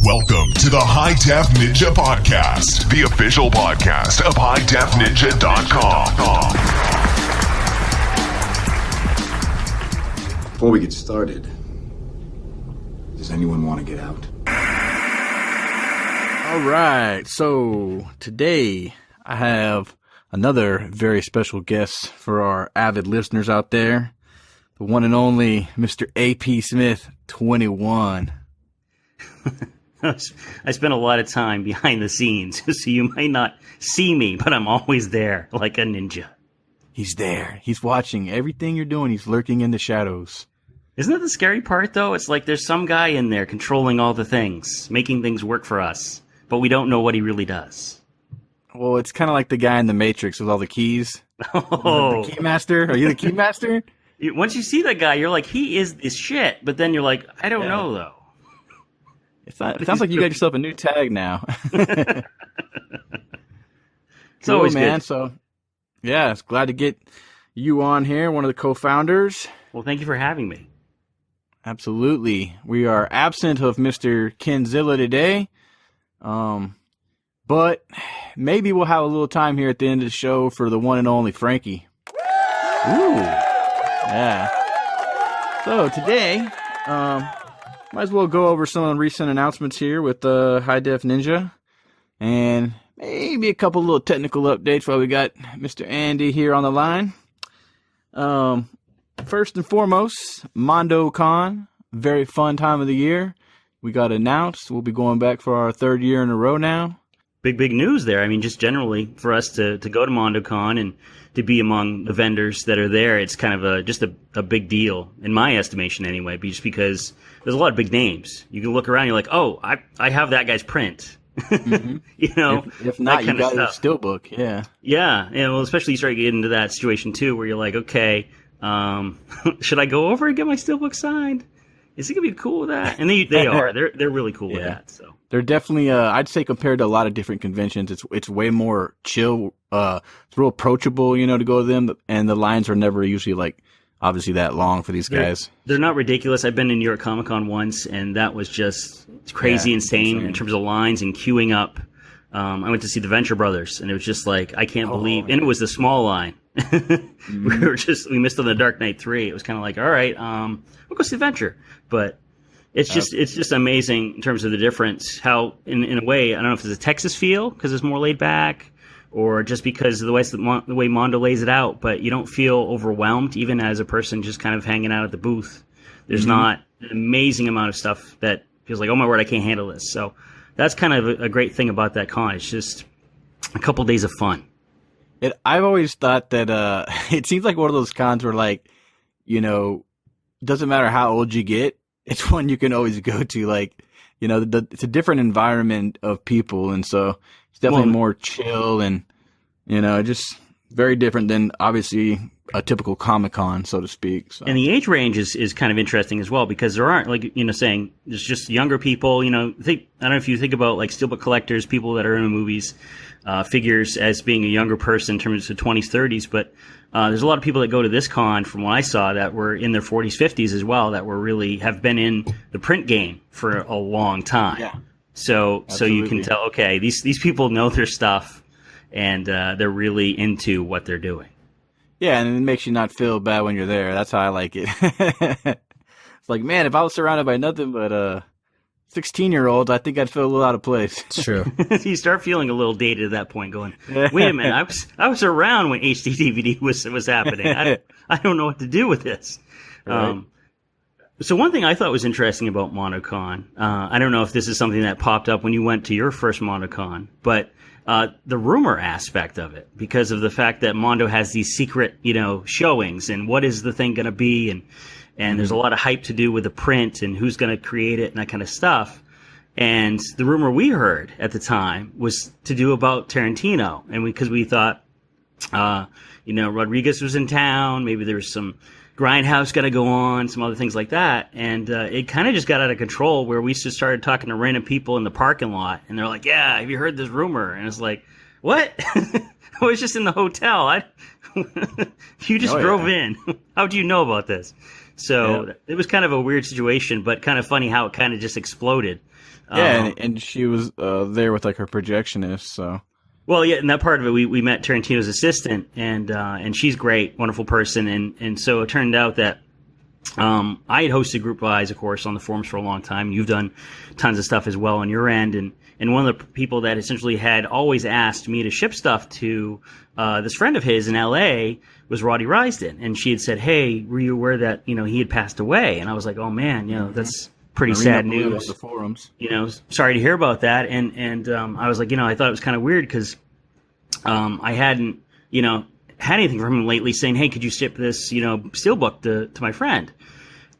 Welcome to the High Def Ninja Podcast, the official podcast of hidefninja.com. Before we get started, does anyone want to get out? All right, so today I have another very special guest for our avid listeners out there, the one and only Mr. A.P. Smith, 21. I spend a lot of time behind the scenes, so you might not see me, but I'm always there, like a ninja. He's there. He's watching everything you're doing. He's lurking in the shadows. Isn't that the scary part, though? It's like there's some guy in there controlling all the things, making things work for us, but we don't know what he really does. Well, it's kind of like the guy in the Matrix with all the keys. Oh. The key master? Are you the key master? Once you see that guy, you're like, he is this shit, but then you're like, I don't know, though. It sounds like you got yourself a new tag now. It's cool, always man. good. So, yeah, it's glad to get you on here, one of the co-founders. Well, thank you for having me. Absolutely. We are absent of Mr. Kenzilla today, but maybe we'll have a little time here at the end of the show for the one and only Frankie. Ooh. Yeah. So today, might as well go over some of the recent announcements here with High Def Ninja, and maybe a couple little technical updates while we got Mr. Andy here on the line. First and foremost, Mondocon, very fun time of the year. We got announced. We'll be going back for our third year in a row now. Big news there. I mean, just generally for us to go to Mondocon and to be among the vendors that are there, it's kind of just a big deal, in my estimation anyway, just because there's a lot of big names. You can look around, you're like, oh, I have that guy's print. Mm-hmm. You know, if not, you got a SteelBook. Yeah. Yeah. Well, especially you start getting into that situation too, where you're like, okay, should I go over and get my SteelBook signed? Is he gonna be cool with that? And they are. They're really cool with that. So they're definitely. I'd say compared to a lot of different conventions, it's way more chill. It's real approachable, to go to them, and the lines are never usually like obviously that long for these guys. They're not ridiculous. I've been to New York Comic Con once, and that was just crazy, insane in terms of lines and queuing up. I went to see the Venture Brothers, and it was just like, I can't believe, and it was the small line. Mm-hmm. We missed on the Dark Knight 3. It was kind of like, all right, we'll go see Venture. But it's just amazing in terms of the difference, how in a way, I don't know if it's a Texas feel because it's more laid back, or just because of the way Mondo lays it out, but you don't feel overwhelmed even as a person just kind of hanging out at the booth. There's not an amazing amount of stuff that feels like, oh my word, I can't handle this. So that's kind of a great thing about that con. It's just a couple days of fun. I've always thought that it seems like one of those cons where, like, doesn't matter how old you get, it's one you can always go to. Like, it's a different environment of people, and so it's definitely more chill and, just very different than obviously a typical Comic-Con, so to speak. So. And the age range is kind of interesting as well, because there aren't, like, saying there's just younger people, I don't know if you think about like SteelBook collectors, people that are in the movies, figures as being a younger person in terms of 20s, 30s, but there's a lot of people that go to this con, from what I saw, that were in their 40s, 50s as well, that have been in the print game for a long time. Yeah. So you can tell, okay, these people know their stuff, and they're really into what they're doing. Yeah, and it makes you not feel bad when you're there. That's how I like it. It's like, man, if I was surrounded by nothing but 16-year-olds, I think I'd feel a little out of place. It's true. You start feeling a little dated at that point, going, wait a minute, I was around when HD DVD was happening. I don't know what to do with this. Right. So one thing I thought was interesting about Mondocon, I don't know if this is something that popped up when you went to your first Mondocon, but the rumor aspect of it, because of the fact that Mondo has these secret, showings, and what is the thing going to be, and there's a lot of hype to do with the print and who's going to create it and that kind of stuff. And the rumor we heard at the time was to do about Tarantino, and because we thought, Rodriguez was in town, maybe there was some Grindhouse got to go on, some other things like that. And it kind of just got out of control, where we just started talking to random people in the parking lot, and they're like, yeah, have you heard this rumor? And it's like, what? I was just in the hotel. You just drove in. How do you know about this? So it was kind of a weird situation, but kind of funny how it kind of just exploded. Yeah, and she was there with like her projectionist. So, well, yeah, in that part of it, we met Tarantino's assistant, and she's great, wonderful person, and so it turned out that I had hosted Group Buys, of course, on the forums for a long time. You've done tons of stuff as well on your end, and one of the people that essentially had always asked me to ship stuff to this friend of his in L.A. was Roddy Risden, and she had said, "Hey, were you aware that he had passed away?" And I was like, "Oh man, that's pretty sad news." The forums. Sorry to hear about that. And I was like, I thought it was kind of weird because I hadn't had anything from him lately saying, "Hey, could you ship this SteelBook to my friend?"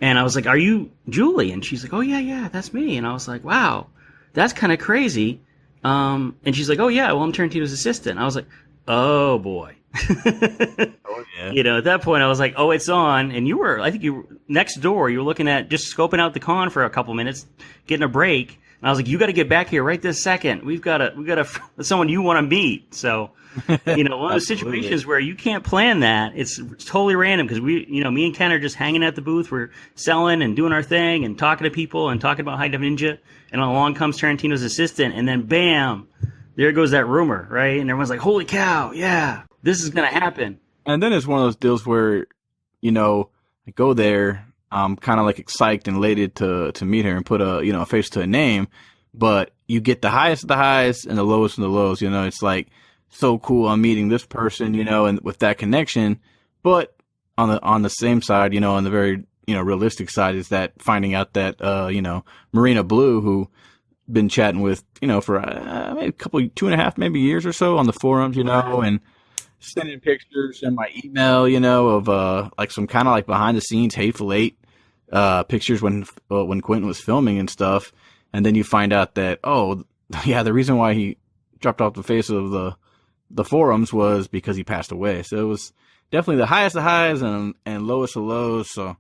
And I was like, "Are you Julie?" And she's like, "Oh yeah, that's me." And I was like, "Wow, that's kind of crazy." And she's like, "Oh yeah, well, I'm Tarantino's assistant." And I was like, "Oh boy." Oh yeah. At that point I was like, "Oh, it's on." And I think you were next door. You were looking at just scoping out the con for a couple minutes, getting a break. And I was like, "You got to get back here right this second. We've got someone you want to meet." So, one of those situations where you can't plan that. It's totally random because me and Ken are just hanging at the booth. We're selling and doing our thing and talking to people and talking about hidefninja. And along comes Tarantino's assistant, and then bam, there goes that rumor, right? And everyone's like, "Holy cow, yeah, this is gonna happen." And then it's one of those deals where, I go there, I'm kind of like excited and elated to meet her and put a face to a name, but you get the highest of the highs and the lowest of the lows. It's like, so cool, I'm meeting this person, and with that connection. But on the same side, on the very realistic side, is that finding out that Marina Blue, who been chatting with for maybe a couple 2.5 maybe years or so on the forums, and sending pictures in my email, of like some kind of like behind the scenes Hateful Eight pictures when Quentin was filming and stuff, and then you find out that the reason why he dropped off the face of the forums was because he passed away. So it was definitely the highest of highs and lowest of lows. So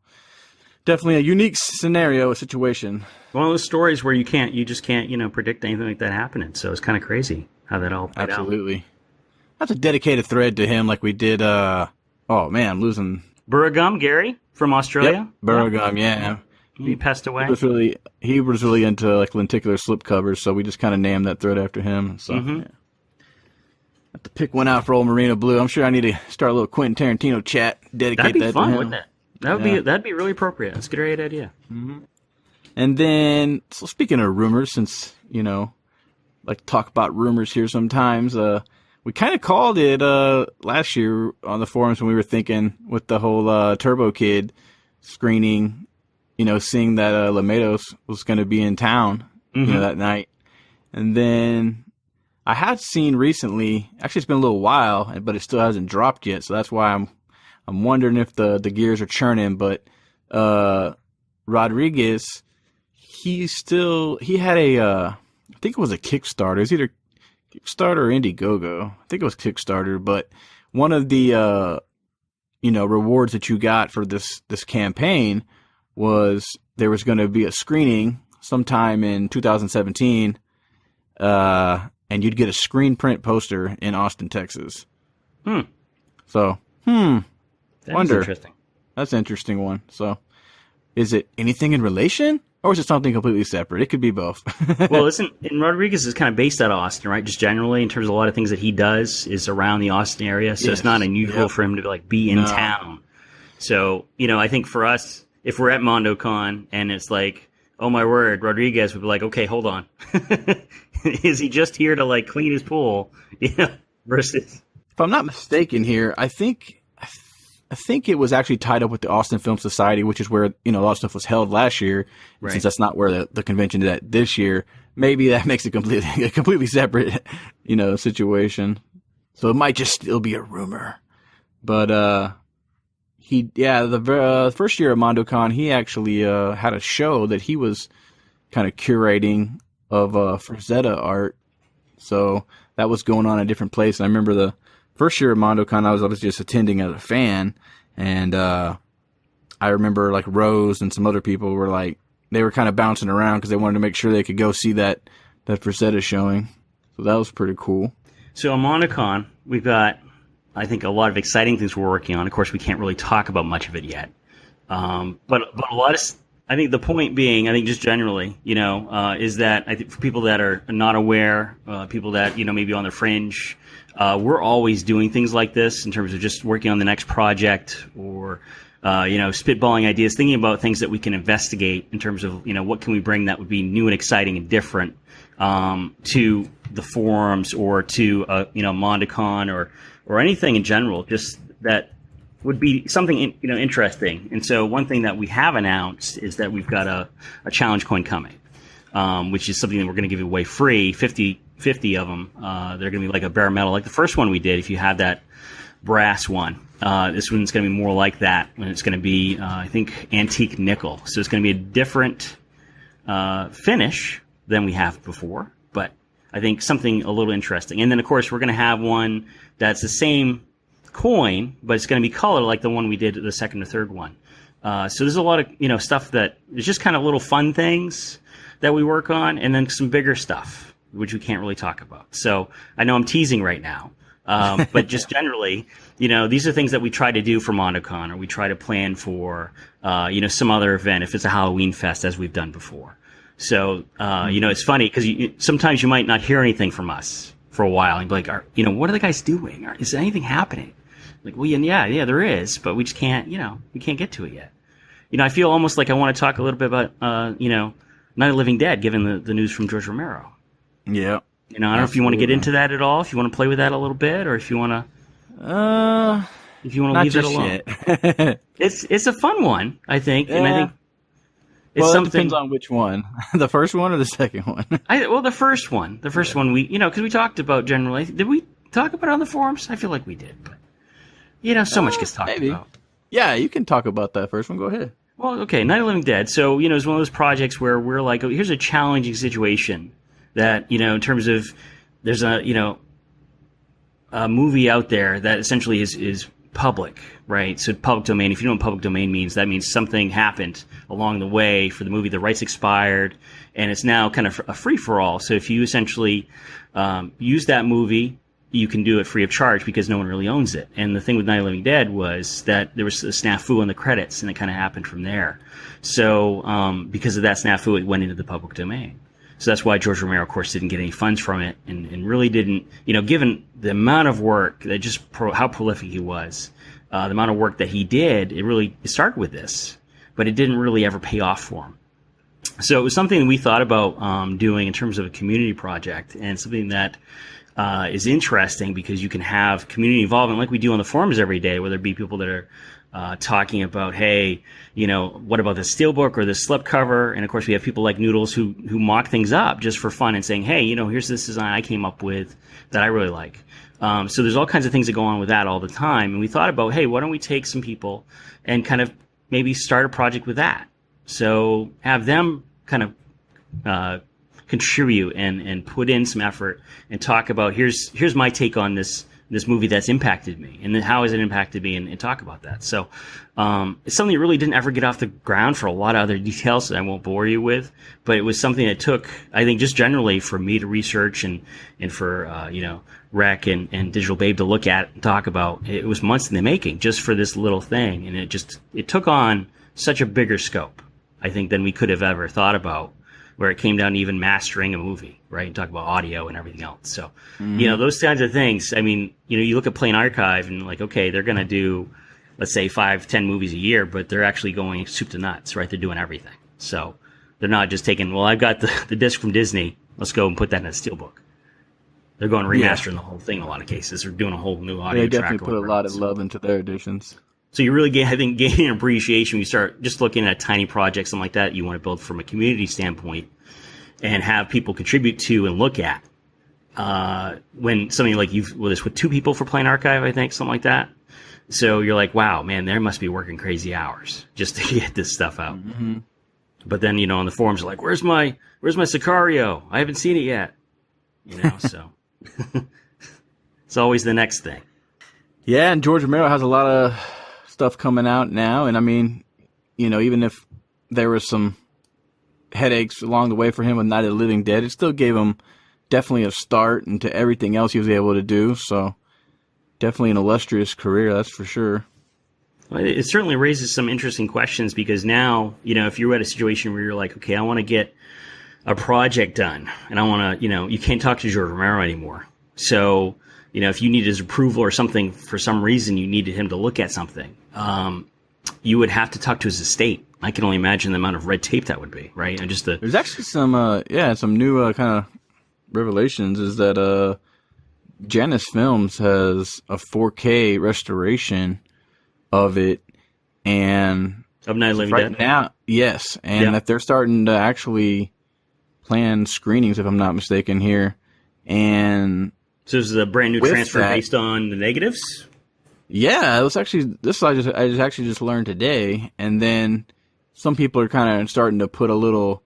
definitely a unique scenario, a situation. One of those stories where you just can't predict anything like that happening. So it's kind of crazy how that all played out. Absolutely. That's a dedicated thread to him, like we did. I'm losing Burragum Gary from Australia. Yep, Burragum, yeah. He passed away. He was really into like lenticular slip covers, so we just kind of named that thread after him. So yeah. Have to pick one out for old Marina Blue. I'm sure I need to start a little Quentin Tarantino chat. Dedicate that'd be that fun, to him. Wouldn't it? That'd be really appropriate. That's a great idea. Mm-hmm. And then, so speaking of rumors, since like to talk about rumors here sometimes, we kind of called it last year on the forums when we were thinking with the whole Turbo Kid screening, seeing that Lamedos was going to be in town, that night. And then I had seen recently, actually it's been a little while, but it still hasn't dropped yet, so that's why I'm wondering if the gears are churning. But Rodriguez, he had I think it was a Kickstarter. It was either Kickstarter or Indiegogo. I think it was Kickstarter, but one of the rewards that you got for this campaign was there was going to be a screening sometime in 2017, and you'd get a screen print poster in Austin, Texas. So, That's interesting. That's an interesting one. So, is it anything in relation? Or is it something completely separate? It could be both. Well, listen, and Rodriguez is kind of based out of Austin, right? Just generally, in terms of a lot of things that he does is around the Austin area. So it's not unusual for him to be in town. So, I think for us, if we're at Mondocon and it's like, oh my word, Rodriguez would be like, okay, hold on. Is he just here to clean his pool? Versus. If I'm not mistaken here, I think it was actually tied up with the Austin Film Society, which is where, a lot of stuff was held last year. Right. Since that's not where the convention is at this year, maybe that makes it a completely separate, situation. So it might just still be a rumor. But, the first year at Mondocon, he actually, had a show that he was kind of curating of, Frazetta art. So that was going on in a different place. And I remember the first year at Mondocon, I was just attending as a fan, and I remember Rose and some other people were they were kind of bouncing around because they wanted to make sure they could go see that Frazetta showing. So that was pretty cool. So at Mondocon, we've got, I think, a lot of exciting things we're working on. Of course, we can't really talk about much of it yet. But a lot of, I think the point being, I think just generally, is that I think for people that are not aware, people that, maybe on the fringe, we're always doing things like this in terms of just working on the next project or, spitballing ideas, thinking about things that we can investigate in terms of, what can we bring that would be new and exciting and different, to the forums or to, Mondocon or anything in general, just that would be something interesting. And so one thing that we have announced is that we've got a challenge coin coming, which is something that we're going to give away free, 50 of them. They're going to be like a bare metal, like the first one we did. If you had that brass one, this one's going to be more like that, and it's going to be I think antique nickel. So it's going to be a different finish than we have before, but I think something a little interesting. And then of course we're going to have one that's the same coin, but it's going to be colored like the one we did, the second or third one. So there's a lot of stuff that is just kind of little fun things that we work on, and then some bigger stuff which we can't really talk about. So I know I'm teasing right now, but just generally, these are things that we try to do for Mondocon, or we try to plan for some other event if it's a Halloween fest, as we've done before. So it's funny because sometimes you might not hear anything from us for a while and be like, what are the guys doing? Is anything happening? Like, well, yeah, there is, but we just can't, we can't get to it yet. I feel almost like I want to talk a little bit about, Night of the Living Dead, given the news from George Romero. Yeah. I don't know if you want to get into that at all, if you want to play with that a little bit, or if you want to, leave it alone. Yet. It's a fun one, I think, and I think it's it depends on which one, the first one or the second one. The first one. The first one because we talked about generally. Did we talk about it on the forums? I feel like we did, but so much gets talked about. Yeah, you can talk about that first one. Go ahead. Well, okay, Night of the Living Dead. So it's one of those projects where we're like, here's a challenging situation that in terms of there's a movie out there that essentially is public, right? So public domain. If you know what public domain means, that means something happened along the way for the movie. The rights expired, and it's now kind of a free for all. So if you essentially use that movie, you can do it free of charge because no one really owns it. And the thing with Night of the Living Dead was that there was a snafu in the credits, and it kind of happened from there. So because of that snafu, it went into the public domain. So that's why George Romero, of course, didn't get any funds from it, and really didn't, given the amount of work, that how prolific he was, the amount of work that he did, it started with this, but it didn't really ever pay off for him. So it was something that we thought about doing in terms of a community project, and something that is interesting because you can have community involvement like we do on the forums every day, whether it be people that are talking about, hey, what about the SteelBook or the slipcover? And of course, we have people like Noodles who mock things up just for fun and saying, hey, here's this design I came up with that I really like. So there's all kinds of things that go on with that all the time. And we thought about, hey, why don't we take some people and kind of maybe start a project with that? So have them kind of contribute and put in some effort and talk about, here's my take on this movie that's impacted me, and then how has it impacted me, and talk about that. So it's something that really didn't ever get off the ground for a lot of other details that I won't bore you with, but it was something that took, I think, just generally for me to research and for Rec and Digital Babe to look at and talk about. It was months in the making just for this little thing, and it took on such a bigger scope, I think, than we could have ever thought about, where it came down to even mastering a movie, right? And talk about audio and everything else. So, those kinds of things. I mean, you look at Plain Archive and like, okay, they're going to do, let's say 5-10 movies a year, but they're actually going soup to nuts, right? They're doing everything. So they're not just taking, well, I've got the disc from Disney. Let's go and put that in a SteelBook. They're going remastering the whole thing in a lot of cases. They're doing a whole new audio track. They definitely put a lot of love into their editions. So you really gain an appreciation when you start just looking at tiny projects, something like that you want to build from a community standpoint and have people contribute to and look at. When something like this with 2 people for Plain Archive, I think, something like that. So you're like, wow, man, they must be working crazy hours just to get this stuff out. Mm-hmm. But then, on the forums, you're like, where's my Sicario? I haven't seen it yet. So it's always the next thing. Yeah, and George Romero has a lot of stuff coming out now, and I mean, even if there was some headaches along the way for him with Night of the Living Dead, it still gave him definitely a start into everything else he was able to do. So definitely an illustrious career, that's for sure. Well, it certainly raises some interesting questions because now, if you're at a situation where you're like, okay, I want to get a project done and I want to, you can't talk to George Romero anymore. So, if you need his approval or something, for some reason you needed him to look at something, you would have to talk to his estate. I can only imagine the amount of red tape that would be, right? And there's actually some new kind of revelations is that Janus Films has a 4K restoration of it, and of Night of the Living Dead now, yes, and that they're starting to actually plan screenings, if I'm not mistaken here, and so this is a brand new transfer based on the negatives. Yeah, it was actually I just learned today, and then some people are kind of starting to put a little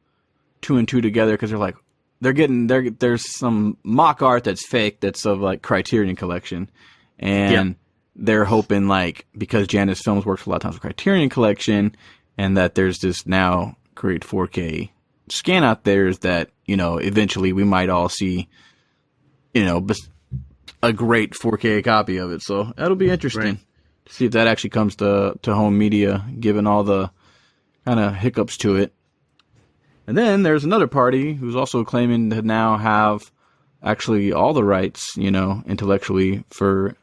2 and 2 together because they're like, there's some mock art that's fake that's of like Criterion Collection, and they're hoping like because Janus Films works a lot of times with Criterion Collection, and that there's this now great 4K scan out there is that eventually we might all see a great 4K copy of it. So that'll be interesting to see if that actually comes to home media, given all the kind of hiccups to it. And then there's another party who's also claiming to now have actually all the rights, intellectually for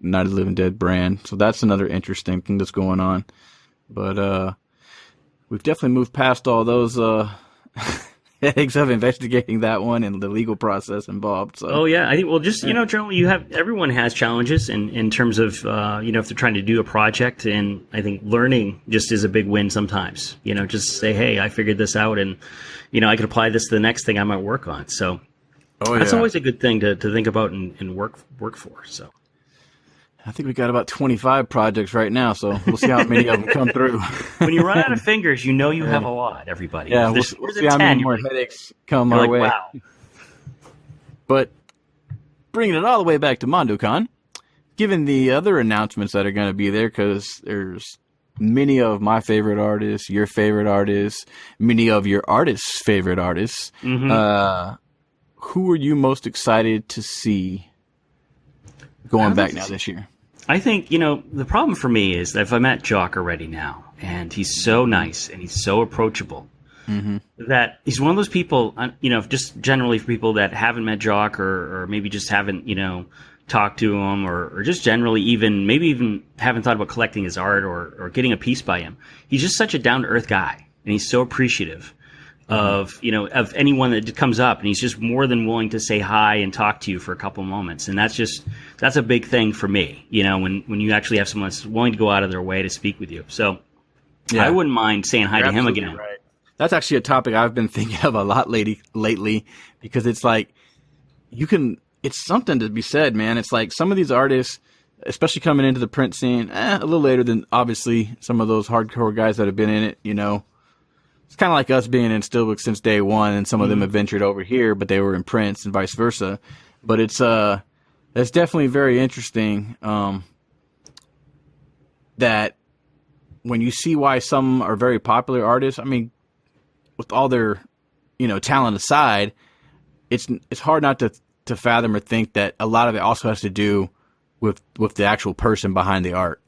Night of the Living Dead brand. So that's another interesting thing that's going on. But we've definitely moved past all those headaches of investigating that one and the legal process involved. So. Oh yeah, I think generally everyone has challenges in terms of if they're trying to do a project, and I think learning just is a big win sometimes. Just say, hey, I figured this out, and I could apply this to the next thing I might work on. So that's always a good thing to think about and work for. So. I think we got about 25 projects right now, so we'll see how many of them come through. When you run out of fingers, you have a lot, everybody. Yeah, we'll see how many more headaches come our way. Wow. But bringing it all the way back to Mondocon, given the other announcements that are going to be there, because there's many of my favorite artists, your favorite artists, many of your artists' favorite artists, who are you most excited to see going back now this year? I think, the problem for me is that if I met Jock already now, and he's so nice and he's so approachable, that he's one of those people, just generally for people that haven't met Jock or maybe just haven't, talked to him or just generally maybe even haven't thought about collecting his art or getting a piece by him. He's just such a down-to-earth guy, and he's so appreciative of anyone that comes up, and he's just more than willing to say hi and talk to you for a couple moments. And that's a big thing for me, when you actually have someone that's willing to go out of their way to speak with you. So I wouldn't mind saying hi to him again. Right. That's actually a topic I've been thinking of a lot lately, because it's like, it's something to be said, man. It's like some of these artists, especially coming into the print scene, a little later than obviously some of those hardcore guys that have been in it, It's kind of like us being in SteelBooks since day one, and some of them have ventured over here, but they were in prints and vice versa. But it's definitely very interesting that when you see why some are very popular artists, I mean, with all their talent aside, it's hard not to fathom or think that a lot of it also has to do with the actual person behind the art,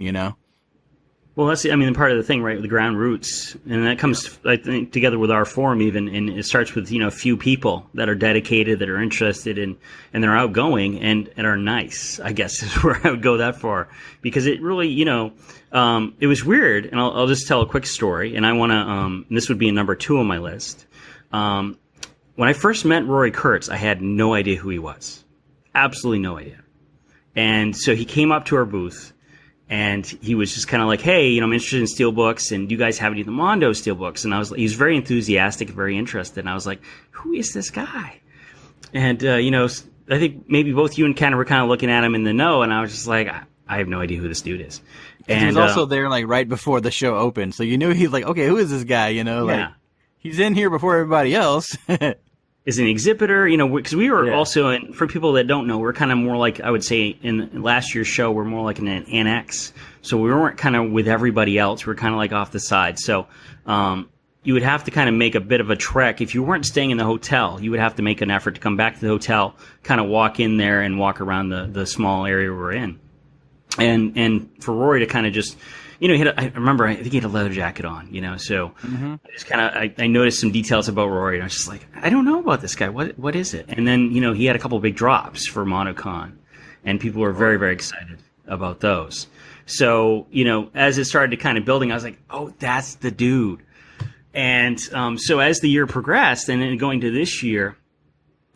Well, that's part of the thing, right? The ground roots, and that comes, I think, together with our forum even, and it starts with a few people that are dedicated, that are interested in, and they're outgoing and are nice. I guess is where I would go that far, because it really, it was weird, and I'll just tell a quick story, and I want to, and this would be number 2 on my list. When I first met Rory Kurtz, I had no idea who he was, absolutely no idea, and so he came up to our booth. And he was just kind of like, hey, I'm interested in SteelBooks, and do you guys have any of the Mondo SteelBooks? And he was very enthusiastic, very interested. And I was like, who is this guy? And, I think maybe both you and Ken were kind of looking at him in the know, and I was just like, I have no idea who this dude is. And he was also there like right before the show opened, so you knew he's like, okay, who is this guy? Like he's in here before everybody else. Is an exhibitor, because we were also, for people that don't know, we're kind of more like, I would say, in last year's show, we're more like an annex. So we weren't kind of with everybody else. We're kind of like off the side. So you would have to kind of make a bit of a trek. If you weren't staying in the hotel, you would have to make an effort to come back to the hotel, kind of walk in there and walk around the small area we're in. And for Rory to kind of just I remember, I think he had a leather jacket on, so I just kind of, I noticed some details about Rory, and I was just like, I don't know about this guy. What is it? And then, he had a couple of big drops for Mondocon, and people were very, very excited about those. So, as it started to kind of building, I was like, oh, that's the dude. And so as the year progressed, and then going to this year,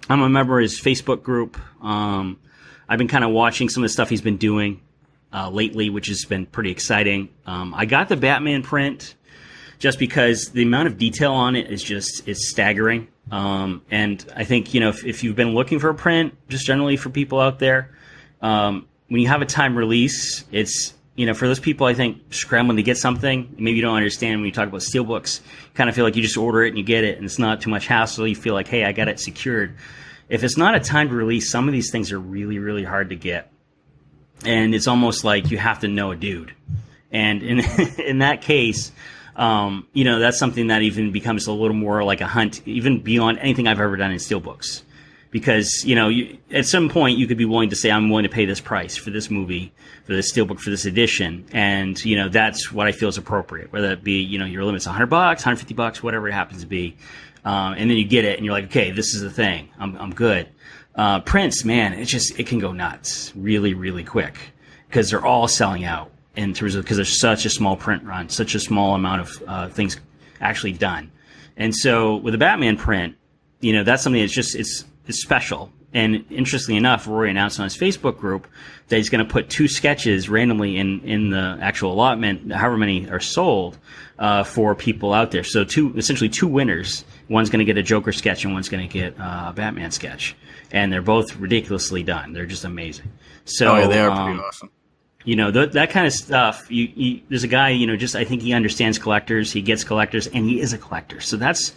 I'm a member of his Facebook group. I've been kind of watching some of the stuff he's been doing lately, which has been pretty exciting. I got the Batman print just because the amount of detail on it is staggering. And I think, if you've been looking for a print, just generally for people out there, when you have a time release, it's, for those people, I think, scrambling to get something, maybe you don't understand when you talk about SteelBooks, you kind of feel like you just order it and you get it, and it's not too much hassle. You feel like, hey, I got it secured. If it's not a timed release, some of these things are really, really hard to get. And it's almost like you have to know a dude. And in that case, that's something that even becomes a little more like a hunt, even beyond anything I've ever done in SteelBooks. Because, at some point you could be willing to say, I'm willing to pay this price for this movie, for this SteelBook, for this edition. And, that's what I feel is appropriate, whether it be, your limit's $100, $150, whatever it happens to be. And then you get it and you're like, okay, this is the thing. I'm good. Prints, man, it can go nuts really, really quick because they're all selling out in terms of, because there's such a small print run, such a small amount of things actually done. And so with the Batman print, that's something that's it's special. And interestingly enough, Rory announced on his Facebook group that he's going to put 2 sketches randomly in the actual allotment, however many are sold, for people out there. So essentially two winners. One's going to get a Joker sketch and one's going to get a Batman sketch. And they're both ridiculously done. They're just amazing. So they are pretty awesome. That kind of stuff, there's a guy, I think he understands collectors, he gets collectors, and he is a collector. So that's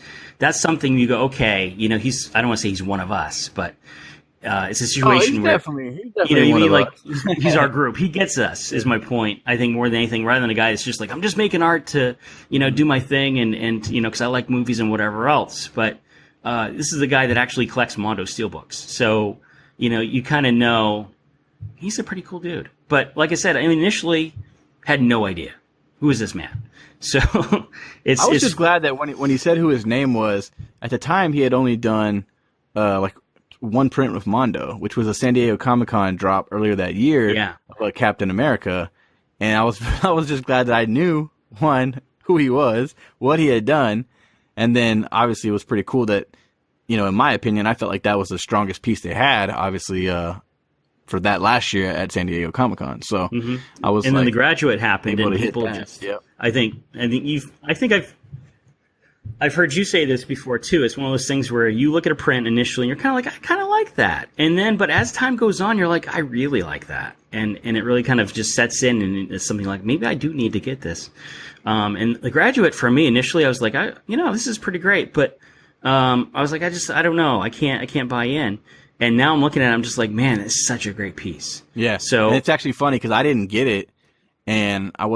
something you go, okay, I don't want to say he's one of us, but it's a situation where, he's he's our group. He gets us, is my point, I think, more than anything, rather than a guy that's just like, I'm just making art to, do my thing and because I like movies and whatever else. But this is a guy that actually collects Mondo SteelBooks. So, you kind of know he's a pretty cool dude. But like I said, I initially had no idea who is this man. So I was just glad that when he said who his name was, at the time he had only done like one print with Mondo, which was a San Diego Comic-Con drop earlier that year of Captain America, and I was just glad that I knew who he was, what he had done, and then obviously it was pretty cool that in my opinion, I felt like that was the strongest piece they had, obviously. For that last year at San Diego Comic-Con. So I was, and then The Graduate happened, and people just, I think I've heard you say this before too. It's one of those things where you look at a print initially and you're kind of like, I kind of like that. And then, but as time goes on, you're like, I really like that. And it really kind of just sets in, and it's something like, maybe I do need to get this. And The Graduate for me initially, I was like, this is pretty great. But, I was like, I don't know. I can't buy in. And now I'm looking at it, I'm just like, man, it's such a great piece. Yeah. So, and it's actually funny because I didn't get it, and I've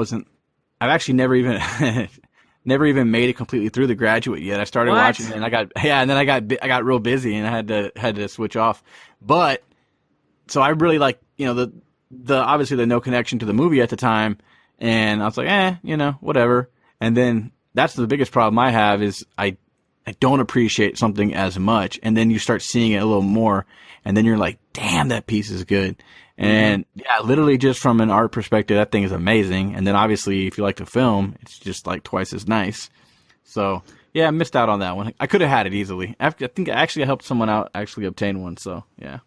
actually never even made it completely through The Graduate yet. I started watching it, and I got real busy, and I had to switch off. But so I really like, the obviously the no connection to the movie at the time, and I was like, whatever. And then that's the biggest problem I have is I don't appreciate something as much, and then you start seeing it a little more, and then you're like, damn, that piece is good. And literally just from an art perspective, that thing is amazing. And then obviously if you like the film, it's just like twice as nice. So I missed out on that one. I could have had it easily. I think I actually helped someone out actually obtain one. So yeah.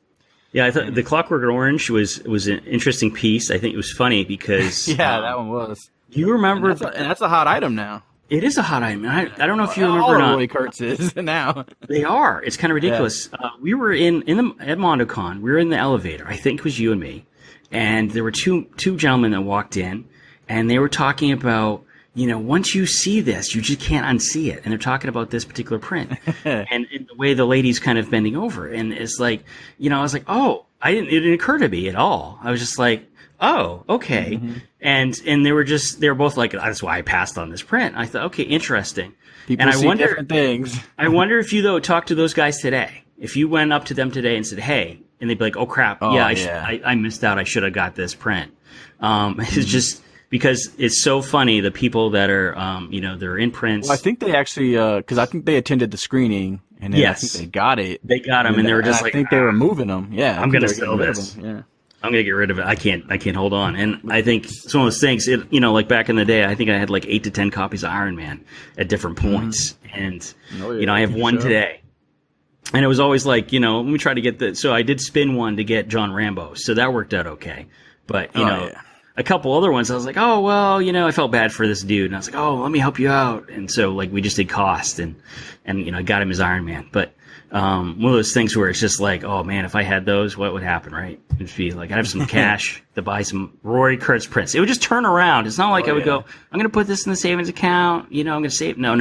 Yeah, I thought The Clockwork Orange was an interesting piece. I think it was funny because that one was. Do you remember? And that's a hot item now. It is a hot item. I don't know if you remember or not. Roy Kurtz is now. They are. It's kind of ridiculous. Yeah. We were at Mondocon. We were in the elevator. I think it was you and me. And there were two gentlemen that walked in, and they were talking about, once you see this, you just can't unsee it. And they're talking about this particular print. and the way the lady's kind of bending over. And it's like, I was like, oh, it didn't occur to me at all. I was just like, oh, okay. Mm-hmm. And they were both like, that's why I passed on this print. I thought, okay, interesting. People see different things. I wonder if you, though, talk to those guys today. If you went up to them today and said, hey, and they'd be like, oh, crap, I missed out. I should have got this print. It's just, because it's so funny. The people that are, they're in prints. Well, I think they actually, because I think they attended the screening, and then I think they got it. They got them, and they were just I think they were moving them. Yeah, I'm going to sell this. Yeah. I'm gonna get rid of it. I can't hold on. And I think it's one of those things. Like back in the day, I think I had like 8 to 10 copies of Iron Man at different points, and I have one today. And it was always like, let me try to get the. So I did spin one to get John Rambo, so that worked out okay. But a couple other ones, I was like, oh well, I felt bad for this dude, and I was like, oh, let me help you out. And so like we just did cost, and I got him as Iron Man, but. One of those things where it's just like, oh man, if I had those, what would happen, right? It'd be like, I'd have some cash to buy some Rory Kurtz prints. It would just turn around. It's not like I would go, I'm going to put this in the savings account. I'm going to save. No. I'm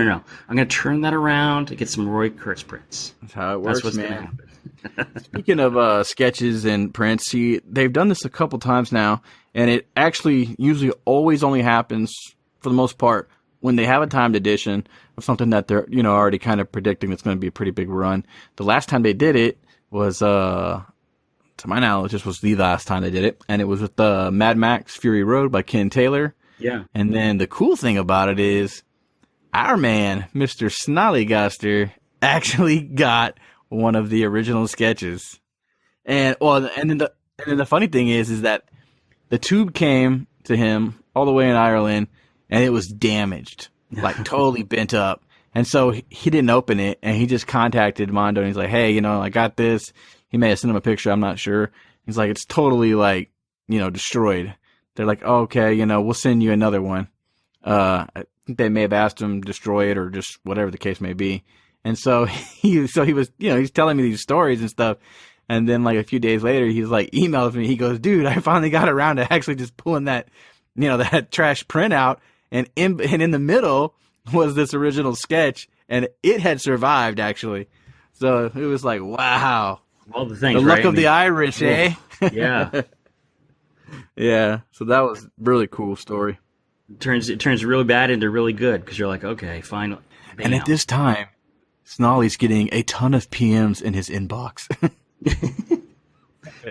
going to turn that around to get some Rory Kurtz prints. That's how it works, That's what's man. going to happen. Speaking of sketches and prints, see, they've done this a couple times now, and it actually usually always only happens, for the most part, when they have a timed edition of something that they're, already kind of predicting it's going to be a pretty big run. The last time they did it was, to my knowledge, this was the last time they did it, and it was with Mad Max Fury Road by Ken Taylor. Yeah. And then the cool thing about it is our man, Mr. Snollygoster, actually got one of the original sketches. And then the funny thing is that the tube came to him all the way in Ireland, and it was damaged, like totally bent up. And so he didn't open it, and he just contacted Mondo, and he's like, hey, I got this. He may have sent him a picture, I'm not sure. He's like, it's totally like, destroyed. They're like, oh, okay, we'll send you another one. I think they may have asked him to destroy it or just whatever the case may be. And so he was, he's telling me these stories and stuff. And then like a few days later, he's like, emails me. He goes, dude, I finally got around to actually just pulling that, that trash printout. And in the middle was this original sketch, and it had survived actually. So it was like, wow, all the things, the luck of the Irish, eh? Yeah, yeah. So that was a really cool story. It turns really bad into really good because you're like, okay, finally. Bam. And at this time, Snolly's getting a ton of PMs in his inbox.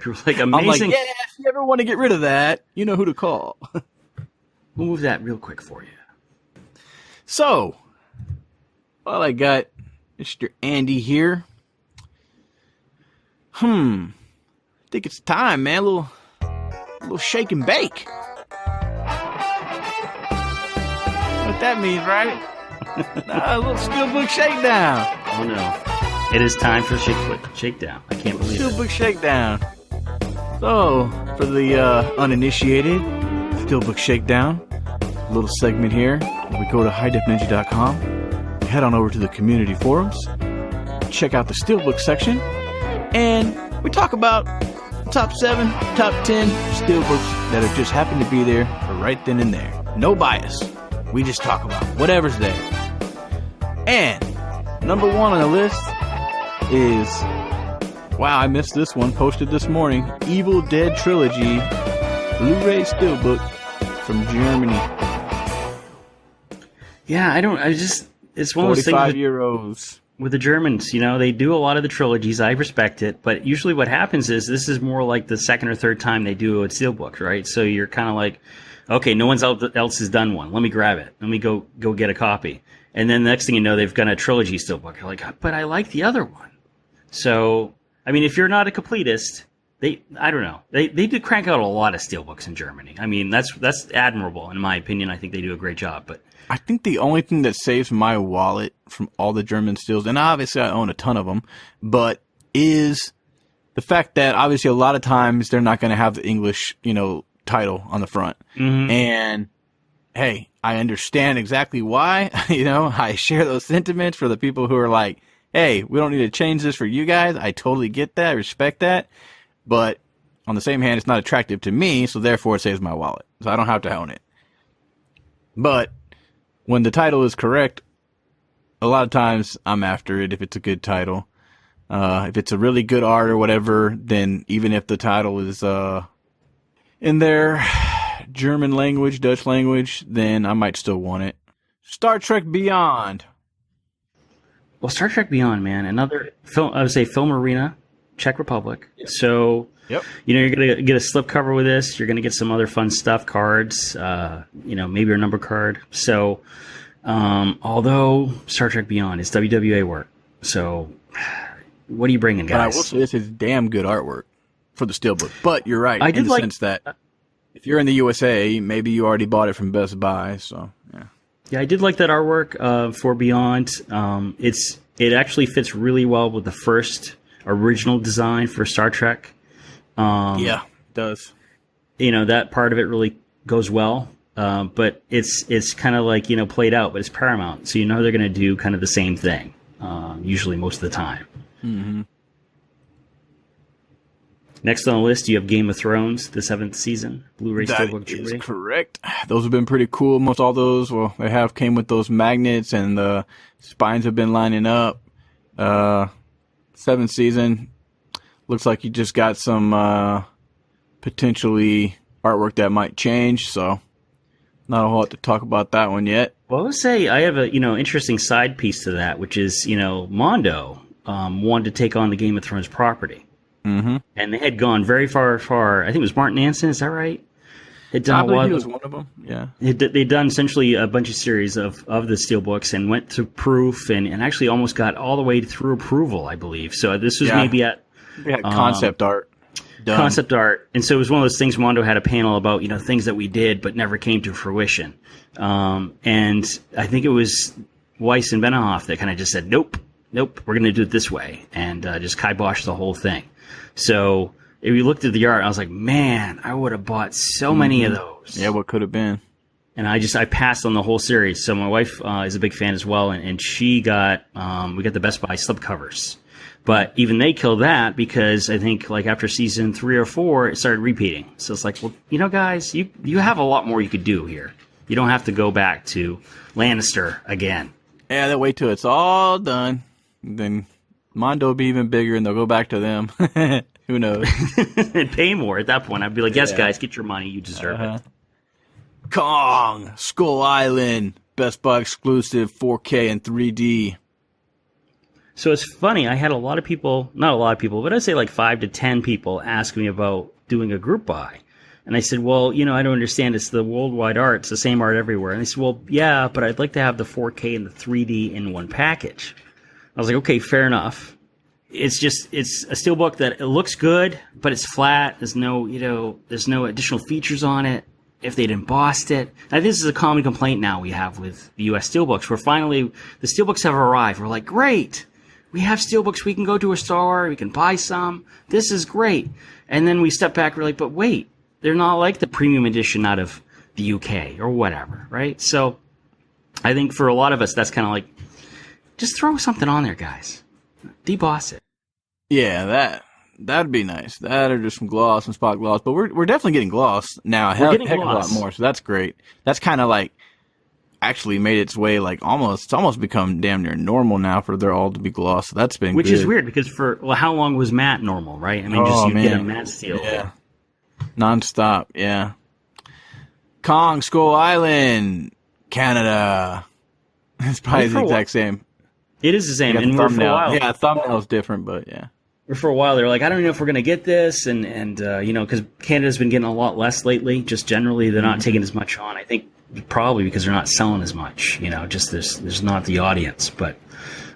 You're like, amazing. I'm like, yeah, if you ever want to get rid of that, you know who to call. We'll move that real quick for you. So, while I got Mr. Andy here, I think it's time, man. A little shake and bake. What that means, right? A little SteelBook shakedown. Oh no, it is time for shakedown. I can't believe SteelBook shakedown. So, for the uninitiated, SteelBook shakedown. A little segment here. We go to hidefninja.com, head on over to the community forums, check out the SteelBook section, and we talk about top 7, top 10 SteelBooks that have just happened to be there right then and there. No bias. We just talk about whatever's there. And number 1 on the list is, wow, I missed this one, posted this morning, Evil Dead Trilogy Blu-ray SteelBook from Germany. Yeah, it's one of those things. 45 euros. With the Germans, they do a lot of the trilogies. I respect it. But usually what happens is this is more like the second or third time they do a SteelBook, right? So you're kind of like, okay, no one else has done one. Let me grab it. Let me go get a copy. And then the next thing you know, they've got a trilogy SteelBook. You're like, but I like the other one. So, I mean, if you're not a completist, I don't know. They do crank out a lot of SteelBooks in Germany. I mean, that's admirable in my opinion. I think they do a great job. But I think the only thing that saves my wallet from all the German steels, and obviously I own a ton of them, but is the fact that obviously a lot of times they're not going to have the English, title on the front. Mm-hmm. And hey, I understand exactly why. I share those sentiments for the people who are like, hey, we don't need to change this for you guys. I totally get that, respect that. But on the same hand, it's not attractive to me, so therefore it saves my wallet. So I don't have to own it. But when the title is correct, a lot of times I'm after it if it's a good title. If it's a really good art or whatever, then even if the title is in their German language, Dutch language, then I might still want it. Star Trek Beyond. Well, Star Trek Beyond, man, another film. I would say Film Arena Czech Republic. Yep. So, yep. You're going to get a slipcover with this. You're going to get some other fun stuff, cards, maybe a number card. So, although Star Trek Beyond is WWA work. So, what are you bringing, guys? But I will say this is damn good artwork for the Steelbook. But you're right in the sense that if you're in the USA, maybe you already bought it from Best Buy. So, yeah. Yeah, I did like that artwork for Beyond. It actually fits really well with the first original design for Star Trek. Yeah, it does. That part of it really goes well. But it's kind of like, played out, but it's Paramount. So they're going to do kind of the same thing, usually most of the time. Mm-hmm. Next on the list, you have Game of Thrones, the 7th season, Blu-ray Steelbook. That is correct. Those have been pretty cool. Most all those, they came with those magnets, and the spines have been lining up. 7th season, looks like you just got some potentially artwork that might change, so not a whole lot to talk about that one yet. Well, I would say I have a interesting side piece to that, which is Mondo wanted to take on the Game of Thrones property. Mm-hmm. And they had gone very far. I think it was Martin Anson. Is that right? They'd done I believe he was one of them. Yeah. They'd done essentially a bunch of series of the Steelbooks and went to proof and actually almost got all the way through approval, I believe. So this was maybe at concept art. Done. Concept art. And so it was one of those things. Mondo had a panel about things that we did but never came to fruition. And I think it was Weiss and Benioff that kind of just said, nope, we're going to do it this way, and just kiboshed the whole thing. So if you looked at the art, I was like, man, I would have bought so many of those. Yeah, what could have been. And I passed on the whole series. So my wife is a big fan as well, and she got we got the Best Buy slipcovers. But even they killed that because I think like after season 3 or 4, it started repeating. So it's like, well, guys, you have a lot more you could do here. You don't have to go back to Lannister again. Yeah, they'll wait till it's all done. Then Mondo will be even bigger, and they'll go back to them. Who knows? And pay more at that point. I'd be like, yes, guys, get your money. You deserve it. Kong, Skull Island, Best Buy exclusive 4K and 3D. So it's funny. I had a lot of people, not a lot of people, but I'd say like 5 to 10 people ask me about doing a group buy. And I said, well, I don't understand. It's the worldwide art. It's the same art everywhere. And they said, well, yeah, but I'd like to have the 4K and the 3D in one package. I was like, okay, fair enough. It's a Steelbook that it looks good, but it's flat. There's no additional features on it. If they'd embossed it. Now, this is a common complaint now we have with the US Steelbooks, where finally the Steelbooks have arrived. We're like, great. We have Steelbooks. We can go to a store. We can buy some. This is great. And then we step back. We're like, but wait, they're not like the premium edition out of the UK or whatever, right? So I think for a lot of us, that's kind of like, just throw something on there, guys. Deboss it. Yeah, that'd be nice. That or just some gloss, some spot gloss. But we're definitely getting gloss now. A heck of a lot more. So that's great. That's kind of like actually made its way it's almost become damn near normal now for they're all to be gloss. So that's been Which good. is weird because how long was matte normal, right? I mean, get a matte steel. Yeah. Nonstop, yeah. Kong, Skull Island, Canada. It's probably the exact same. It is the same. And for a while. Yeah, thumbnail's different, but yeah. For a while, they were like, I don't know if we're going to get this. And because Canada's been getting a lot less lately, just generally, they're not taking as much on. I think probably because they're not selling as much, just there's not the audience. But,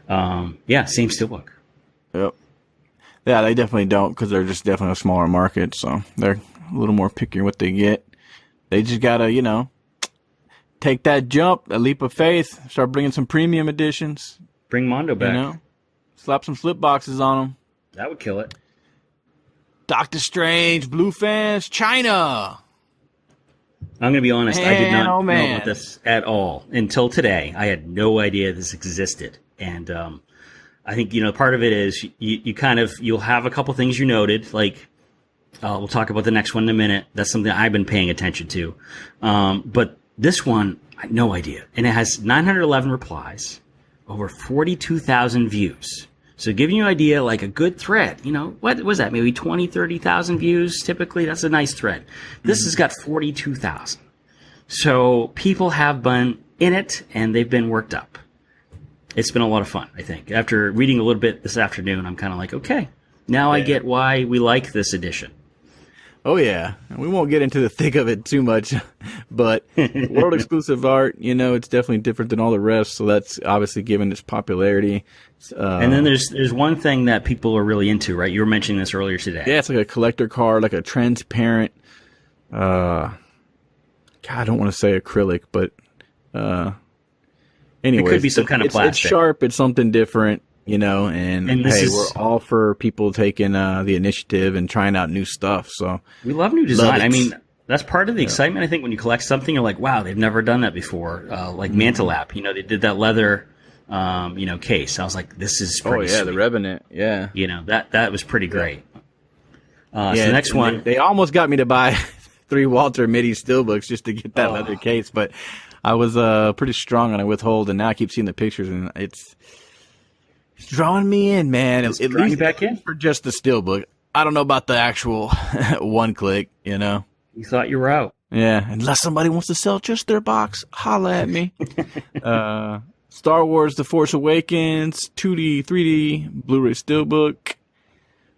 same Steelbook. Yep. Yeah, they definitely don't because they're just definitely a smaller market. So they're a little more picky what they get. They just got to, take that jump, a leap of faith, start bringing some premium editions. Bring Mondo back. Slap some flip boxes on them. That would kill it. Doctor Strange, Blue Fans, China. I'm going to be honest. I did not know about this at all until today. I had no idea this existed. And I think, part of it is you'll have a couple things you noted. Like, we'll talk about the next one in a minute. That's something I've been paying attention to. But this one, I had no idea. And it has 911 replies, over 42,000 views. So giving you an idea, like a good thread, what was that? Maybe 20, 30,000 views typically? That's a nice thread. This has got 42,000. So people have been in it and they've been worked up. It's been a lot of fun, I think. After reading a little bit this afternoon, I'm kind of like, okay, Now I get why we like this edition. Oh, yeah. We won't get into the thick of it too much, but world exclusive art, it's definitely different than all the rest. So that's obviously given its popularity. And then there's one thing that people are really into, right? You were mentioning this earlier today. Yeah, it's like a collector card, like a transparent, God, I don't want to say acrylic, but anyway. It could be some kind of plastic. It's sharp. It's something different. And hey, we're all for people taking the initiative and trying out new stuff. So we love new design. I mean, that's part of the excitement. I think when you collect something, you're like, wow, they've never done that before. Like Mantelap, they did that leather, case. I was like, this is pretty sweet. The Revenant, yeah. That was pretty great. So the next one, they almost got me to buy 3 Walter Mitty SteelBooks just to get that leather case, but I was pretty strong on a withhold, and now I keep seeing the pictures, and it's drawing me in, man. At least back in for just the SteelBook. I don't know about the actual one click, You thought you were out. Yeah, unless somebody wants to sell just their box, holla at me. Star Wars The Force Awakens, 2D, 3D, Blu-ray SteelBook.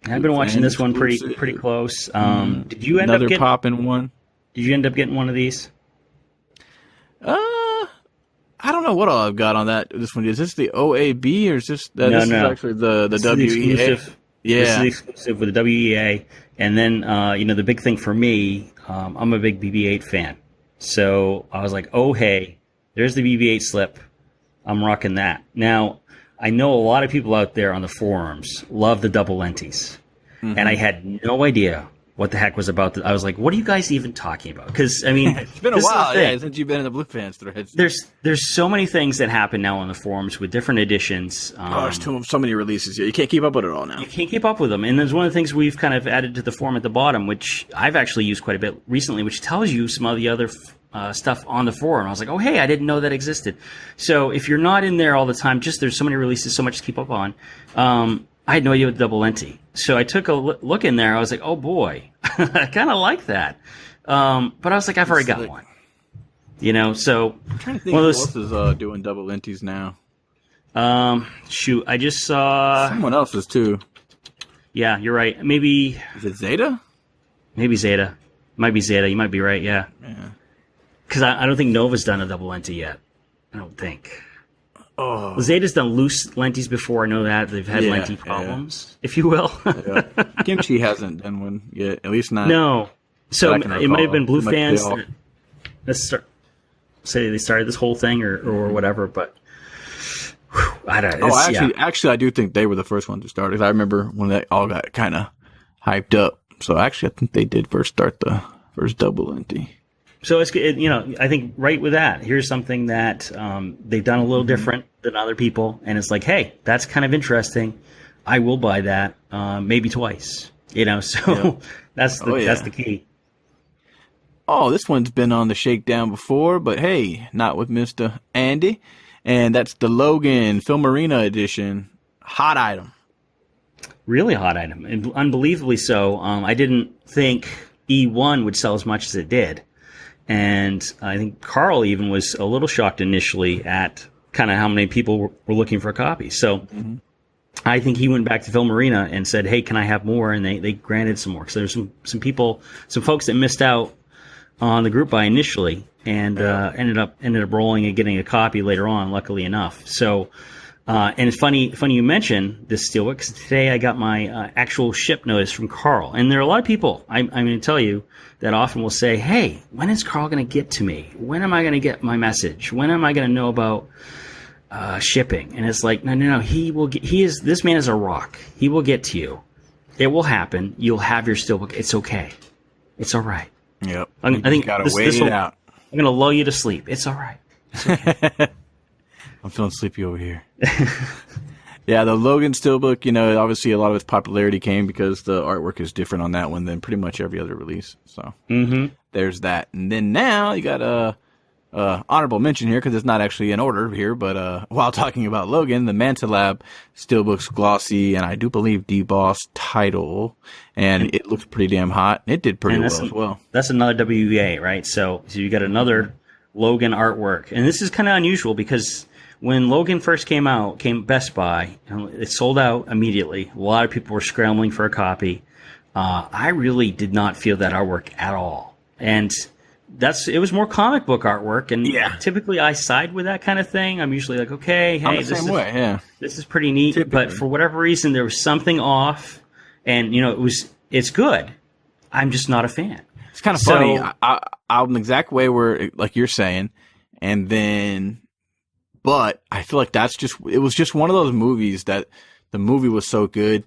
I've been watching this one pretty close. Did you end up getting popping one? Did you end up getting one of these? I don't know what all I've got on that. This one is this the OAB or is this? This is actually the WEA. Yeah, this is the exclusive with the WEA. And then the big thing for me, I'm a big BB-8 fan, so I was like, oh hey, there's the BB-8 slip. I'm rocking that. Now I know a lot of people out there on the forums love the double lenties, and I had no idea what the heck was about. I was like, what are you guys even talking about? Because, I mean, it's been a while, since you've been in the Blue Fans threads. There's so many things that happen now on the forums with different editions. There's so many releases. Yeah, you can't keep up with it all now. You can't keep up with them. And there's one of the things we've kind of added to the forum at the bottom, which I've actually used quite a bit recently, which tells you some of the other stuff on the forum. I was like, oh, hey, I didn't know that existed. So if you're not in there all the time, there's so many releases, so much to keep up on. I had no idea what double lenti. So I took a look in there. I was like, oh boy, I kind of like that. But I was like, I've already got one. So I'm trying to think who else is doing double lentis now. Shoot, I just saw someone else's too. Yeah, you're right. Maybe is it Zeta? Maybe Zeta. Might be Zeta. You might be right. Yeah. Because I don't think Nova's done a double lenti yet. I don't think. Oh. Well, Zeta's done loose lentis before. I know that they've had lenti problems, if you will. Kimchi hasn't done one yet, at least not. No, so it might have been Blue Fans that say they started this whole thing or whatever. But I don't. Actually, I do think they were the first ones to start it. I remember when they all got kind of hyped up. So actually, I think they did first start the first double lenti. So it's I think right with that, here's something that they've done a little different than other people, and it's like, hey, that's kind of interesting. I will buy that maybe twice. So that's the key. Oh, this one's been on the Shakedown before, but hey, not with Mr. Andy, and that's the Logan Film Arena edition. Hot item. Really hot item, and unbelievably so. I didn't think E1 would sell as much as it did. And I think Carl even was a little shocked initially at kind of how many people were looking for a copy. So I think he went back to Film Arena and said, hey, can I have more? And they granted some more. So there's some people, some folks that missed out on the group buy initially and ended up rolling and getting a copy later on, luckily enough. So and it's funny you mentioned this SteelBook, because today I got my actual ship notice from Carl. And there are a lot of people, I'm going to tell you, that often will say, hey, when is Carl going to get to me? When am I going to get my message? When am I going to know about shipping? And it's like, no, he will get, this man is a rock. He will get to you. It will happen. You'll have your SteelBook. It's okay. It's all right. Yep. I think gotta wait it out. I'm going to lull you to sleep. It's all right. It's okay. I'm feeling sleepy over here. Yeah, the Logan SteelBook, obviously a lot of its popularity came because the artwork is different on that one than pretty much every other release. So there's that. And then now you got a honorable mention here because it's not actually in order here, but while talking about Logan, the Mantelab SteelBooks glossy and I do believe debossed title, and it looks pretty damn hot. It did pretty well as well. That's another WEA, right? So you got another Logan artwork, and this is kind of unusual because when Logan first came Best Buy, it sold out immediately. A lot of people were scrambling for a copy. I really did not feel that artwork at all. And it was more comic book artwork, and typically I side with that kind of thing. I'm usually like, okay, hey, this is pretty neat. Typically. But for whatever reason, there was something off, and it's good. I'm just not a fan. It's kind of funny. I'm the exact way where, like you're saying, but I feel like it was just one of those movies that the movie was so good,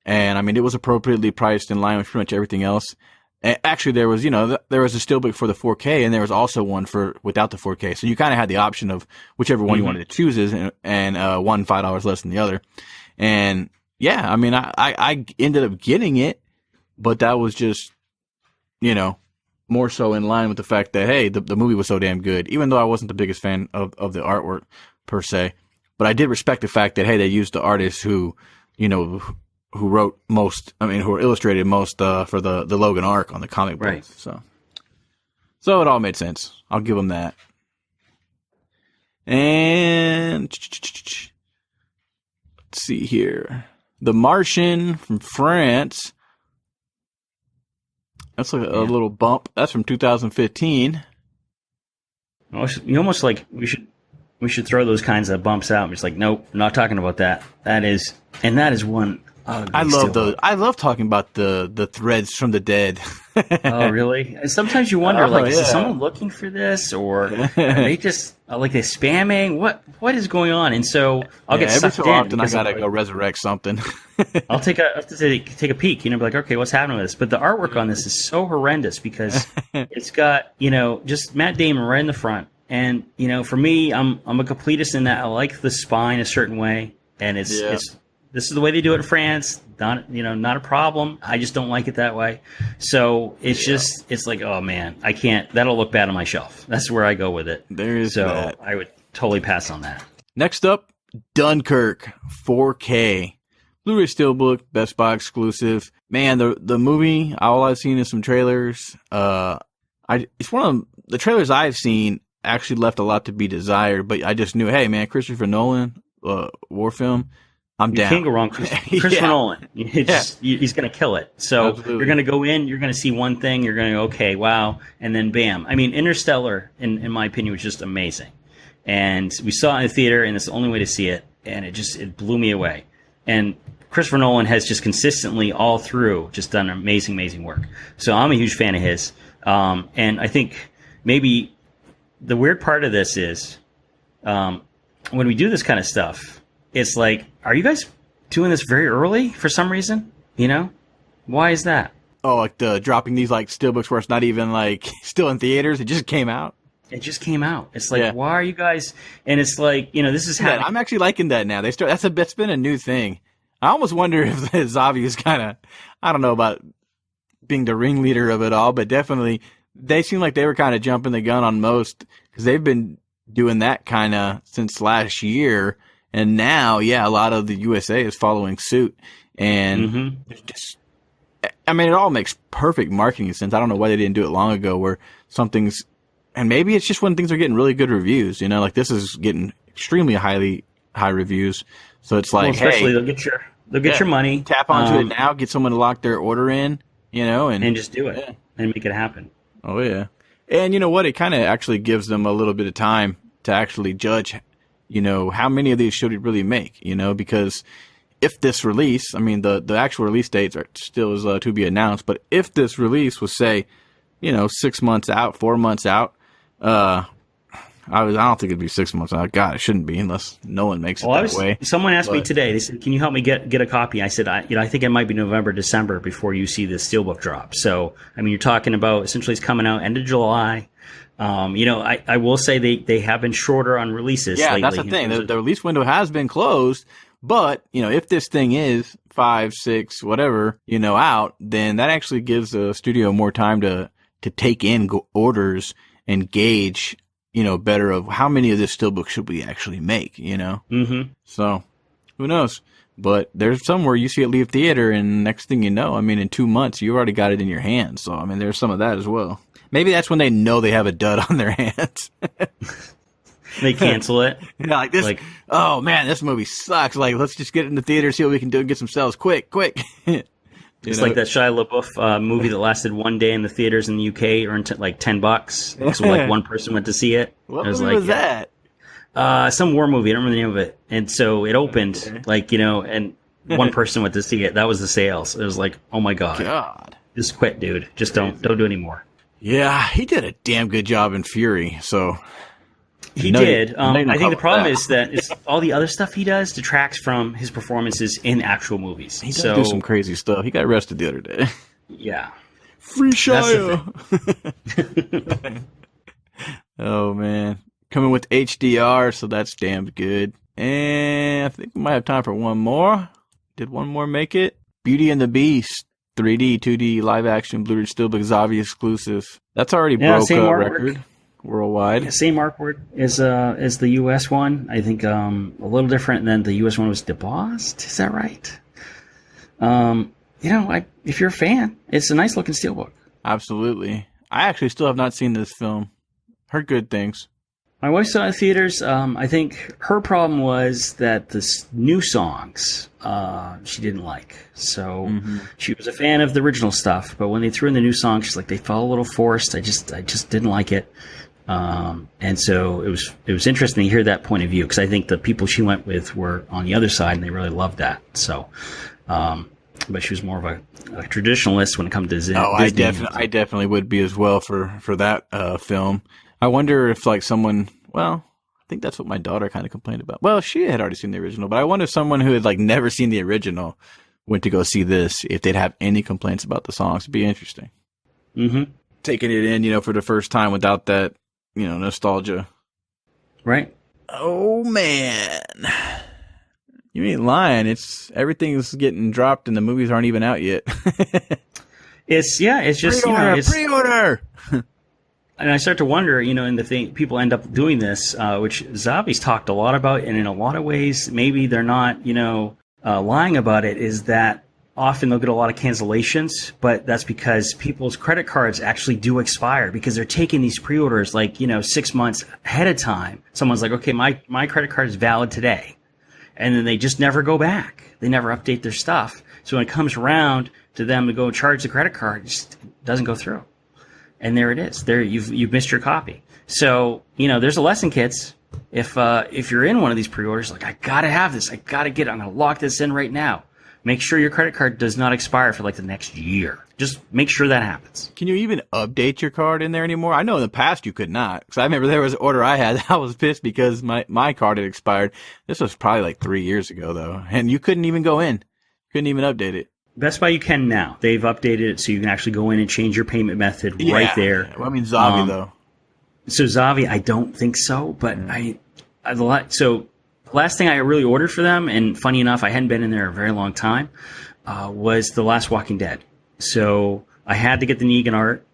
and I mean, it was appropriately priced in line with pretty much everything else. Actually, there was a SteelBook for the 4K, and there was also one without the 4K. So you kind of had the option of whichever one you wanted to choose, and one $5 less than the other. And yeah, I mean, I ended up getting it, but that was just, more so in line with the fact that, hey, the movie was so damn good, even though I wasn't the biggest fan of the artwork per se. But I did respect the fact that, hey, they used the artists who wrote who illustrated most for the Logan arc on the comic book. Right. So it all made sense. I'll give them that. And let's see here. The Martian from France. That's like a little bump. That's from 2015. You almost like we should throw those kinds of bumps out. I'm just like, nope, I'm not talking about that. That is one. I love those. I love talking about the threads from the dead. Oh, really? And sometimes you wonder, is someone looking for this, or are they just they're spamming? What is going on? And so I'll get sucked in. Every so often I gotta go resurrect something. I'll take a peek. Be like, okay, what's happening with this? But the artwork on this is so horrendous because it's got just Matt Damon right in the front, and for me, I'm a completist in that I like the spine a certain way, and it's. This is the way they do it in France. Not a problem. I just don't like it that way. So it's like, oh man, I can't. That'll look bad on my shelf. That's where I go with it. That. I would totally pass on that. Next up, Dunkirk 4K Blu-ray SteelBook, Best Buy exclusive. Man, the movie. All I've seen is some trailers. It's one of the trailers I've seen actually left a lot to be desired. But I just knew, hey man, Christopher Nolan, war film. I'm down. You can't go wrong. Christopher Nolan. He's going to kill it. So Absolutely. You're going to go in, you're going to see one thing, you're going to go, okay, wow, and then bam. I mean, Interstellar, in my opinion, was just amazing. And we saw it in the theater, and it's the only way to see it, and it blew me away. And Christopher Nolan has just consistently all through just done amazing, amazing work. So I'm a huge fan of his. And I think maybe the weird part of this is when we do this kind of stuff, it's like, are you guys doing this very early for some reason? Why is that? Oh, like dropping these SteelBooks where it's not even still in theaters. It just came out. It's like, why are you guys? And it's like, this is happening. I'm actually liking that now. That's been a new thing. I almost wonder if Zavi is kind of, I don't know about being the ringleader of it all, but definitely they seem like they were kind of jumping the gun on most because they've been doing that kind of since last year. And now, a lot of the USA is following suit. And it all makes perfect marketing sense. I don't know why they didn't do it long ago where and maybe it's just when things are getting really good reviews, this is getting extremely high reviews. So it's like, especially they'll get your money. Tap onto it now, get someone to lock their order in, and just do it and make it happen. Oh, yeah. And you know what? It kind of actually gives them a little bit of time to actually judge how many of these should it really make, because if this release, the actual release dates are still is to be announced, but if this release was, say, 6 months out, 4 months out, I don't think it'd be 6 months out. God, it shouldn't be unless no one makes it that way. Someone asked me today, they said, can you help me get a copy? I said, I think it might be November, December before you see this SteelBook drop. So, you're talking about essentially it's coming out end of July. I will say they have been shorter on releases lately. Yeah, that's the thing. The release window has been closed, but, if this thing is 5, 6, whatever, out, then that actually gives the studio more time to take in orders and gauge, better of how many of this SteelBook should we actually make, So, who knows? But there's some where you see it leave theater, and next thing you know, in 2 months, you already got it in your hands. So, there's some of that as well. Maybe that's when they know they have a dud on their hands. They cancel it. Yeah, like this. Oh man, this movie sucks. Like, let's just get it in the theater, see what we can do, and get some sales quick. It's like that Shia LaBeouf movie that lasted one day in the theaters in the UK, earned like $10. So like one person went to see it. What movie was that? Some war movie. I don't remember the name of it. And so it opened and one person went to see it. That was the sales. It was like, oh my god. Just quit, dude. Just don't do anymore. Yeah, he did a damn good job in Fury. So he did. I think the problem is that all the other stuff he does detracts from his performances in actual movies. He does do some crazy stuff. He got arrested the other day. Yeah. Free Shia. Oh man, coming with HDR, so that's damn good. And I think we might have time for one more. Did one more make it? Beauty and the Beast. 3D, 2D, live action, Blu-ray SteelBook Zavi exclusive. That's already broke a record worldwide. Yeah, same artwork as the US one. I think a little different than the US one was debossed. Is that right? If you're a fan, it's a nice looking steelbook. Absolutely. I actually still have not seen this film. Heard good things. My wife saw it in theaters. I think her problem was that the new songs she didn't like. So she was a fan of the original stuff, but when they threw in the new songs, she's like, they felt a little forced. I just didn't like it. And so it was interesting to hear that point of view, because I think the people she went with were on the other side and they really loved that. So, but she was more of a traditionalist when it comes to Disney. Oh, I definitely would be as well for that film. I wonder if someone, I think that's what my daughter kind of complained about. Well, she had already seen the original, but I wonder if someone who had never seen the original went to go see this, if they'd have any complaints about the songs. It'd be interesting. Mm-hmm. Taking it in, for the first time without that, nostalgia. Right. Oh man. You ain't lying. Everything's getting dropped and the movies aren't even out yet. It's just, pre-order. And I start to wonder, and the thing, people end up doing this, which Zavi's talked a lot about, and in a lot of ways, maybe they're not, lying about it, is that often they'll get a lot of cancellations, but that's because people's credit cards actually do expire because they're taking these pre-orders 6 months ahead of time. Someone's like, okay, my credit card is valid today. And then they just never go back. They never update their stuff. So when it comes around to them to go charge the credit card, it just doesn't go through. And there it is. There you've missed your copy. So, there's a lesson, kids. If you're in one of these pre-orders, I gotta have this. I gotta get it. I'm gonna lock this in right now. Make sure your credit card does not expire for the next year. Just make sure that happens. Can you even update your card in there anymore? I know in the past you could not. Because I remember there was an order I had. I was pissed because my card had expired. This was probably 3 years ago, though. And you couldn't even go in. Couldn't even update it. Best Buy you can now. They've updated it so you can actually go in and change your payment method right there. Well, I mean, Zavi, though. So Zavi, I don't think so. But so the last thing I really ordered for them, and funny enough, I hadn't been in there a very long time, was The Last Walking Dead. So I had to get the Negan art.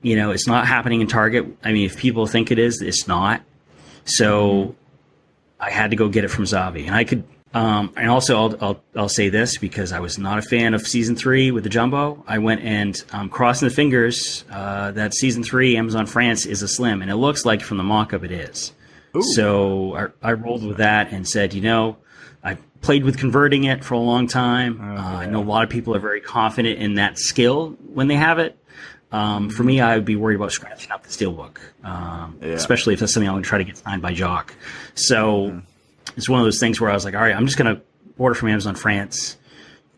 It's not happening in Target. I mean, if people think it is, it's not. So I had to go get it from Zavi. And I could... and also, I'll say this, because I was not a fan of season 3 with the jumbo. I went and crossing the fingers that season 3 Amazon France is a slim, and it looks like from the mock-up it is. Ooh. So I rolled with that and said, I played with converting it for a long time. I know a lot of people are very confident in that skill when they have it. For me, I would be worried about scratching up the steelbook, especially if that's something I'm going to try to get signed by Jock. So. It's one of those things where I was like, all right, I'm just going to order from Amazon France,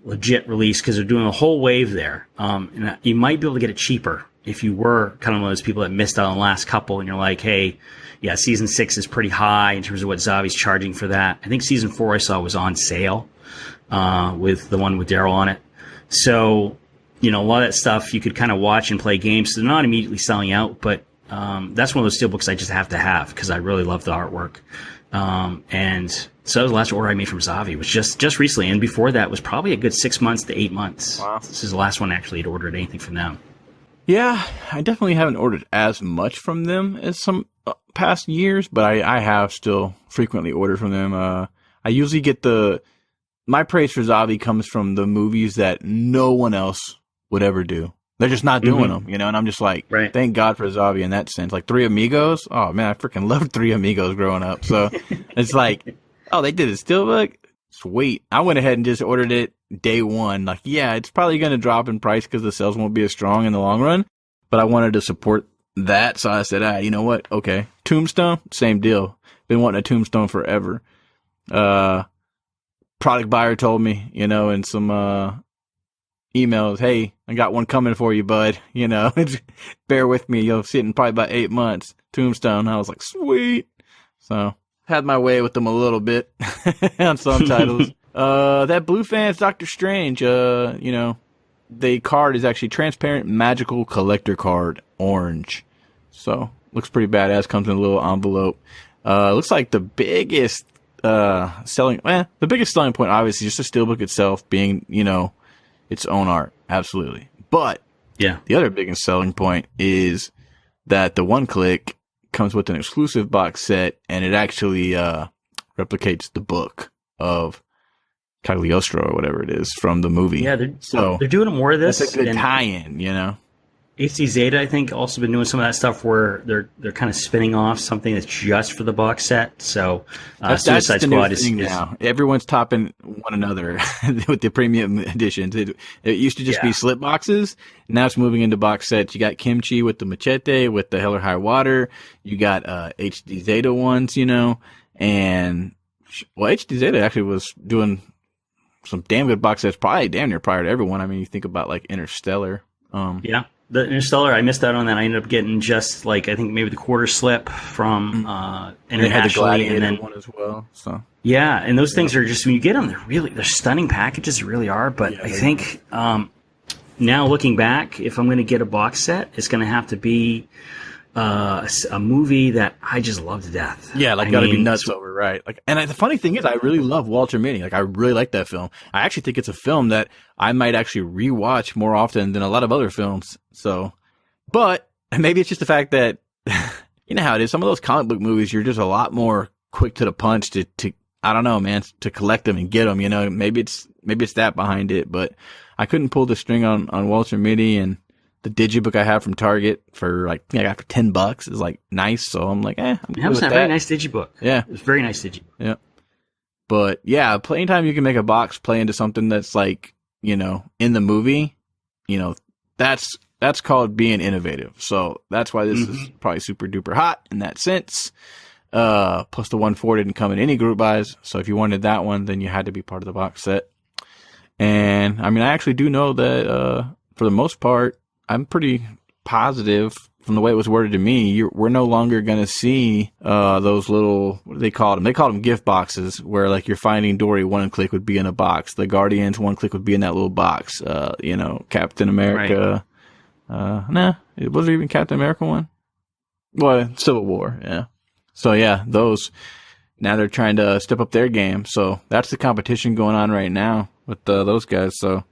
legit release, because they're doing a whole wave there. And you might be able to get it cheaper if you were kind of one of those people that missed out on the last couple and you're like, hey, yeah, season 6 is pretty high in terms of what Zavi's charging for that. I think season 4 I saw was on sale with the one with Daryl on it. So, a lot of that stuff you could kind of watch and play games. So they're not immediately selling out, but that's one of those steelbooks I just have to have because I really love the artwork. And so that was the last order I made from Zavi, was just recently. And before that was probably a good 6 months to 8 months. Wow. This is the last one I actually had ordered anything from them. Yeah, I definitely haven't ordered as much from them as some past years, but I have still frequently ordered from them. I usually get my praise for Zavi comes from the movies that no one else would ever do. They're just not doing them, you know, and I'm just like, thank God for Zavi in that sense. Like Three Amigos. Oh man, I freaking loved Three Amigos growing up. So it's like, oh, they did a SteelBook. Sweet. I went ahead and just ordered it day one. Like, yeah, it's probably going to drop in price because the sales won't be as strong in the long run, but I wanted to support that. So I said, you know what? Okay. Tombstone, same deal. Been wanting a Tombstone forever. Product buyer told me, you know, in some, emails, hey, I got one coming for you, bud. You know, bear with me. You'll see it in probably about 8 months. Tombstone. I was like, sweet. So had my way with them a little bit on some titles. That Blue Fans Doctor Strange, you know, the card is actually transparent magical collector card, orange. So looks pretty badass. Comes in a little envelope. Looks like the biggest selling point, obviously, just the SteelBook itself being, you know, its own art, absolutely. But yeah, the other biggest selling point is that the one click comes with an exclusive box set, and it actually replicates the book of Cagliostro or whatever it is from the movie. Yeah, they're doing more of this. That's a good tie-in, you know. HD Zeta, I think, also been doing some of that stuff where they're kind of spinning off something that's just for the box set. So Suicide Squad is now. Everyone's topping one another with the premium editions. It used to just be slip boxes. Now it's moving into box sets. You got Kimchi with the Machete, with the Hell or High Water. You got HD Zeta ones, you know, and HD Zeta actually was doing some damn good box sets, probably damn near prior to everyone. I mean, you think about like Interstellar. The Interstellar, I missed out on that. I ended up getting just like, I think maybe the quarter slip from internationally, and then one as well. So yeah, and those things are just, when you get them, they're stunning packages. They really are. But I think now looking back, if I'm going to get a box set, it's going to have to be a movie that I just love to death. Yeah, like gotta be nuts over, right? Like, and the funny thing is, I really love Walter Mitty. Like, I really like that film. I actually think it's a film that I might actually rewatch more often than a lot of other films. So, but maybe it's just the fact that you know how it is. Some of those comic book movies, you're just a lot more quick to the punch to I don't know, man, to collect them and get them. You know, maybe it's that behind it, but I couldn't pull the string on Walter Mitty, and the digibook I have from Target for like, I got for $10 is like nice. So I'm like, I'm cool with that. Very nice digibook. Yeah. It was very nice digibook. Yeah. But yeah, anytime you can make a box play into something that's like, you know, in the movie, you know, that's called being innovative. So that's why this is probably super duper hot in that sense. Plus the 1.4 didn't come in any group buys. So if you wanted that one, then you had to be part of the box set. And I mean, I actually do know that, for the most part, I'm pretty positive from the way it was worded to me, we're no longer going to see those little, what do they call them? They call them gift boxes, where like you're finding Dory, one click would be in a box. The Guardians, one click would be in that little box. You know, Captain America. Nah, it wasn't even Captain America one. Well, Civil War, yeah. So yeah, those, now they're trying to step up their game. So that's the competition going on right now with those guys. So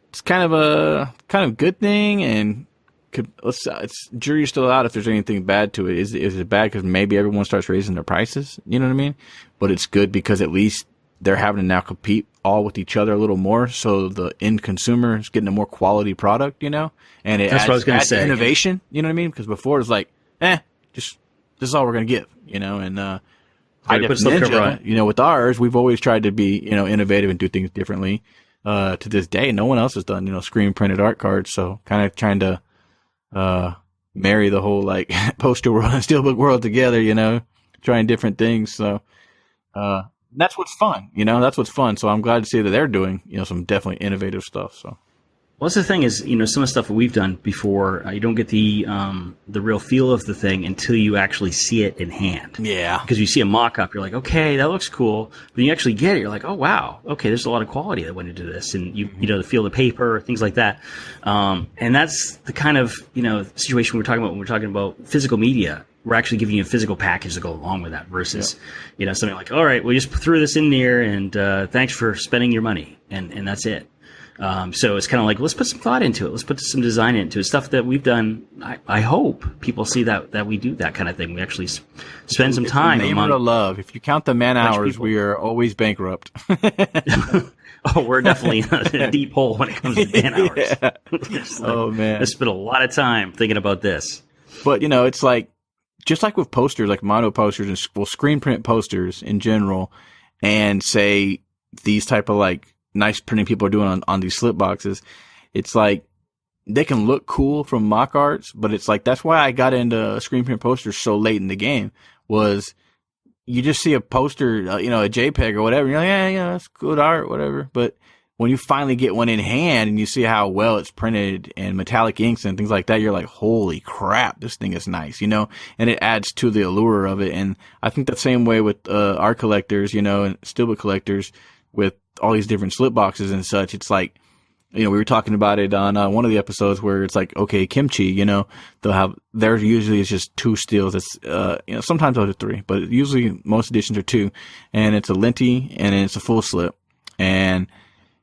it's kind of a good thing, and it's jury's still out if there's anything bad to it. Is it bad because maybe everyone starts raising their prices? You know what I mean? But it's good because at least they're having to now compete all with each other a little more, so the end consumer is getting a more quality product, you know? And that's what I was going to say. Innovation, you know what I mean? Because before it was like, just this is all we're going to give, you know? And HDN, you know, with ours, we've always tried to be, you know, innovative and do things differently. To this day, no one else has done, you know, screen printed art cards. So kind of trying to marry the whole like poster world and SteelBook world together, you know, trying different things. So that's what's fun, you know, that's what's fun. So I'm glad to see that they're doing, you know, some definitely innovative stuff. So. Well, that's the thing is, you know, some of the stuff that we've done before, you don't get the real feel of the thing until you actually see it in hand. Yeah. Because you see a mock-up, you're like, okay, that looks cool. When you actually get it, you're like, oh, wow, okay, there's a lot of quality that went into this. And, you know, the feel of the paper, things like that. And that's the kind of, you know, situation we're talking about when we're talking about physical media. We're actually giving you a physical package to go along with that versus, you know, something like, all right, we just threw this in there and thanks for spending your money. And that's it. So it's kind of like, let's put some thought into it. Let's put some design into it. Stuff that we've done. I hope people see that we do that kind of thing. We actually spend some time. Name of love. If you count the man hours, we are always bankrupt. Oh, we're definitely in a deep hole when it comes to Dan hours. Yeah. Oh, man. I spent a lot of time thinking about this. But, it's like, just like with posters, like Mondo posters and screen print posters in general, and say these type of like nice printing people are doing on these slip boxes, it's like they can look cool from mock arts, but it's like that's why I got into screen print posters so late in the game. Was you just see a poster, a JPEG or whatever, and you're like, yeah, that's good art, whatever. But when you finally get one in hand and you see how well it's printed and metallic inks and things like that, you're like, holy crap, this thing is nice, and it adds to the allure of it. And I think the same way with art collectors, and steelbook collectors with all these different slip boxes and such. It's like, we were talking about it on one of the episodes where it's like, okay, kimchi, they'll have, theirs usually is just 2 steels. It's, sometimes those are 3, but usually most editions are 2. And it's a linty and it's a full slip. And,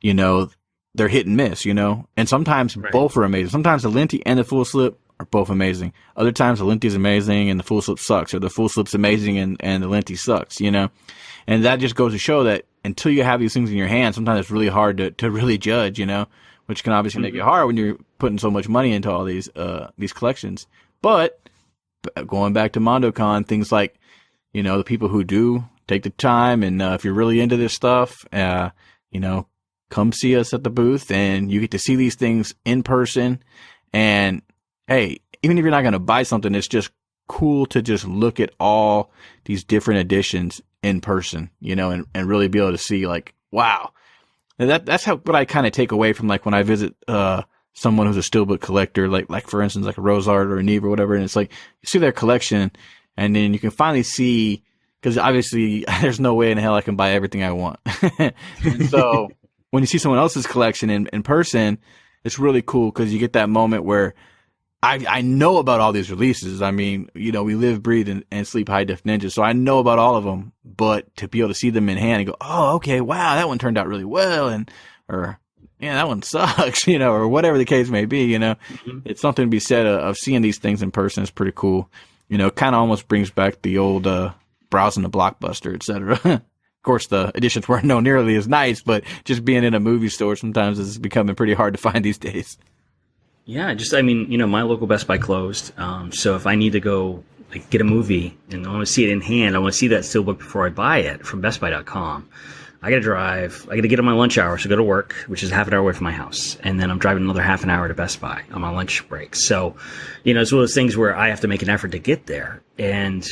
they're hit and miss, and sometimes both are amazing. Sometimes the linty and the full slip are both amazing. Other times the linty is amazing and the full slip sucks, or the full slip's amazing and the linty sucks, And that just goes to show that until you have these things in your hand, sometimes it's really hard to really judge, which can obviously make it hard when you're putting so much money into all these collections. But going back to Mondocon, things like, the people who do take the time, and if you're really into this stuff, come see us at the booth and you get to see these things in person. And hey, even if you're not going to buy something, it's just cool to just look at all these different editions in person, and really be able to see like, wow. And that's what I kind of take away from like when I visit, someone who's a steelbook collector, like for instance, like a Rosart or a Neve or whatever. And it's like, you see their collection and then you can finally see, because obviously there's no way in hell I can buy everything I want. And so when you see someone else's collection in person, it's really cool because you get that moment where I know about all these releases. I mean, we live, breathe, and sleep HDN, so I know about all of them. But to be able to see them in hand and go, oh, okay, wow, that one turned out really well, or yeah, that one sucks, or whatever the case may be, It's something to be said of seeing these things in person. It's pretty cool. Kind of almost brings back the old browsing the Blockbuster, etc. Of course, the editions weren't nearly as nice, but just being in a movie store sometimes is becoming pretty hard to find these days. Yeah, my local Best Buy closed. So if I need to go get a movie and I want to see it in hand, I want to see that steelbook before I buy it from bestbuy.com. I got to drive. I got to get on my lunch hour, so go to work, which is half an hour away from my house. And then I'm driving another half an hour to Best Buy on my lunch break. So, it's one of those things where I have to make an effort to get there. And,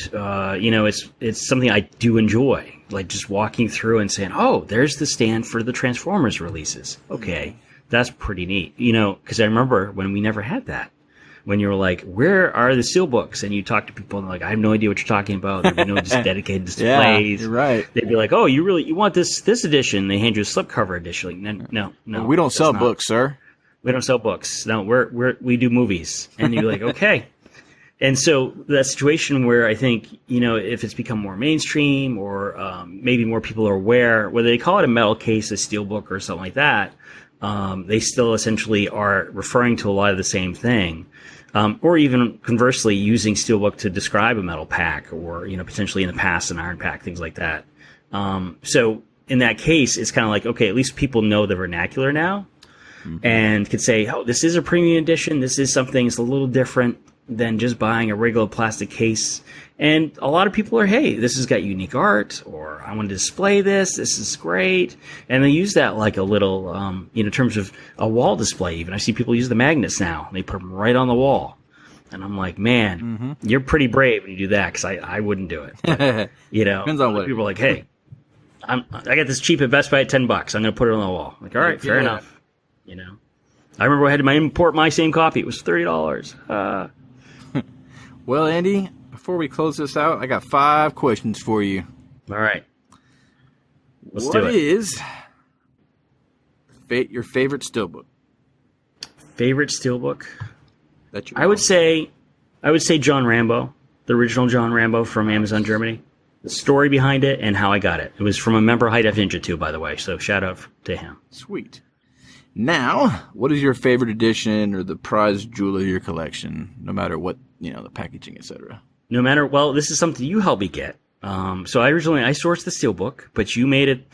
it's something I do enjoy, like just walking through and saying, oh, there's the stand for the Transformers releases. Okay. That's pretty neat, because I remember when we never had that. When you were like, where are the SteelBooks? And you talk to people and they're like, I have no idea what you're talking about. There'd be no just dedicated displays. Yeah, you're right. They'd be like, oh, you want this edition? They hand you a slipcover edition. Like, no. We don't sell books, sir. We don't sell books. No, we do movies. And you're like, okay. And so that situation where I think, if it's become more mainstream or maybe more people are aware, whether they call it a metal case, a steelbook or something like that, they still essentially are referring to a lot of the same thing. Or even conversely using steelbook to describe a metal pack or, potentially in the past an iron pack, things like that. So in that case, it's kind of like, okay, at least people know the vernacular now and could say, oh, this is a premium edition. This is something that's a little different than just buying a regular plastic case. And a lot of people are, hey, this has got unique art, or I want to display this. This is great. And they use that like a little, in terms of a wall display even. I see people use the magnets now. They put them right on the wall. And I'm like, man, you're pretty brave when you do that, because I wouldn't do it. But, Depends on what people are like, hey, I got this cheap at Best Buy at $10. I'm going to put it on the wall. I'm like, all right, fair enough. I remember I had to import my same copy. It was $30. Well, Andy, before we close this out, I got 5 questions for you. All right. Let's do it. What is your favorite steelbook? Favorite steelbook? I would say John Rambo, the original John Rambo from Amazon Germany. The story behind it and how I got it. It was from a member of hidefninja too, by the way. So shout out to him. Sweet. Now, what is your favorite edition or the prized jewel of your collection, no matter what, the packaging, etc.? No matter, well, this is something you helped me get. So I sourced the SteelBook, but you made it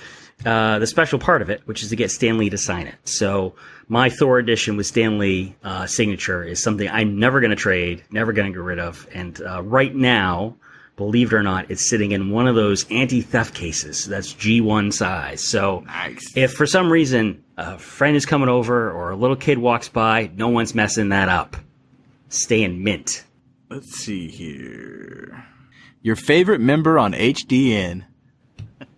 the special part of it, which is to get Stan Lee to sign it. So my Thor edition with Stan Lee signature is something I'm never going to trade, never going to get rid of. And right now, believe it or not, it's sitting in one of those anti-theft cases. That's G1 size. So nice. If for some reason a friend is coming over or a little kid walks by, no one's messing that up. Stay in mint. Let's see here. Your favorite member on HDN?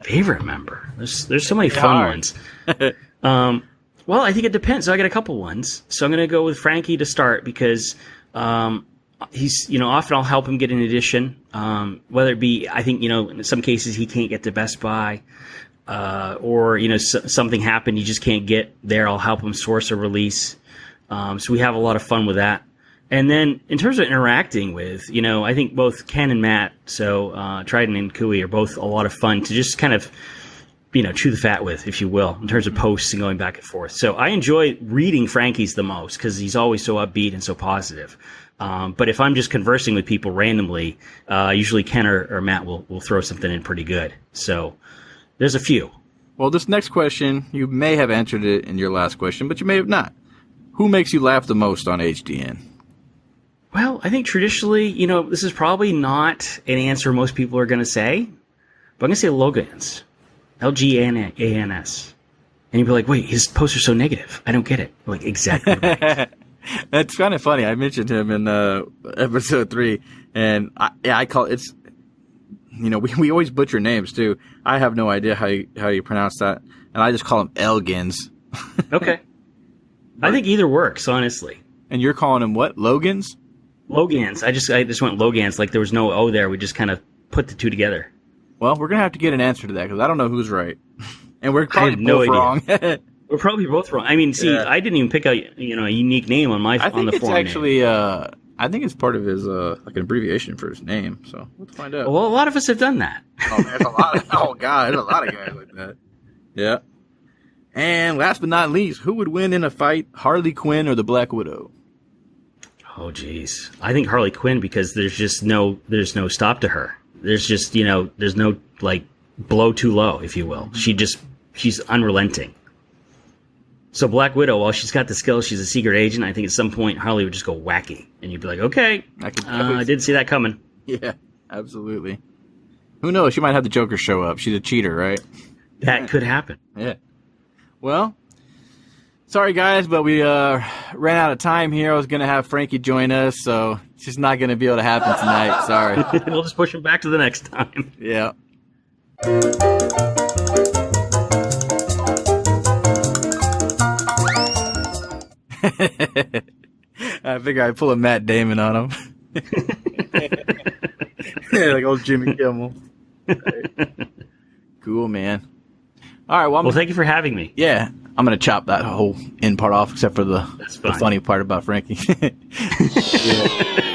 Favorite member? There's so many fun ones. Well, I think it depends. So I got a couple ones. So I'm going to go with Frankie to start because he's, often I'll help him get an edition. Whether it be, I think, in some cases he can't get to Best Buy, or, something happened, he just can't get there. I'll help him source a release. So we have a lot of fun with that. And then in terms of interacting with, I think both Ken and Matt, so Trident and Kui, are both a lot of fun to just kind of, chew the fat with, if you will, in terms of posts and going back and forth. So I enjoy reading Frankie's the most because he's always so upbeat and so positive. But if I'm just conversing with people randomly, usually Ken or Matt will throw something in pretty good. So there's a few. Well, this next question, you may have answered it in your last question, but you may have not. Who makes you laugh the most on HDN? Well, I think traditionally, this is probably not an answer most people are going to say, but I'm going to say Logans. Lgans. And you'd be like, wait, his posts are so negative. I don't get it. Like, exactly right. That's kind of funny. I mentioned him in episode 3, and I call it's, we always butcher names too. I have no idea how you pronounce that, and I just call him Elgins. Okay. I think either works, honestly. And you're calling him what? Logans? Logans. I just went Logans, like there was no O there. We just kind of put the two together. Well, we're going to have to get an answer to that because I don't know who's right. And we're probably both wrong. We're probably both wrong. I mean, see, I didn't even pick out, a unique name on my on the it's forum. Actually, I think it's part of his like an abbreviation for his name. So let's find out. Well, a lot of us have done that. Oh, man, there's a lot. There's a lot of guys like that. Yeah. And last but not least, who would win in a fight, Harley Quinn or the Black Widow? Oh, geez. I think Harley Quinn because there's no stop to her. There's just, there's no, like, blow too low, if you will. She's unrelenting. So Black Widow, while she's got the skills, she's a secret agent. I think at some point Harley would just go wacky. And you'd be like, okay, I didn't see that coming. Yeah, absolutely. Who knows? She might have the Joker show up. She's a cheater, right? That could happen. Yeah. Well, sorry, guys, but we ran out of time here. I was going to have Frankie join us, so it's just not going to be able to happen tonight. Sorry. We'll just push him back to the next time. Yeah. I figure I'd pull a Matt Damon on him. Like old Jimmy Kimmel. Cool, man. All right, well, thank you for having me. Yeah, I'm going to chop that whole end part off except for the funny part about Frankie. Yeah.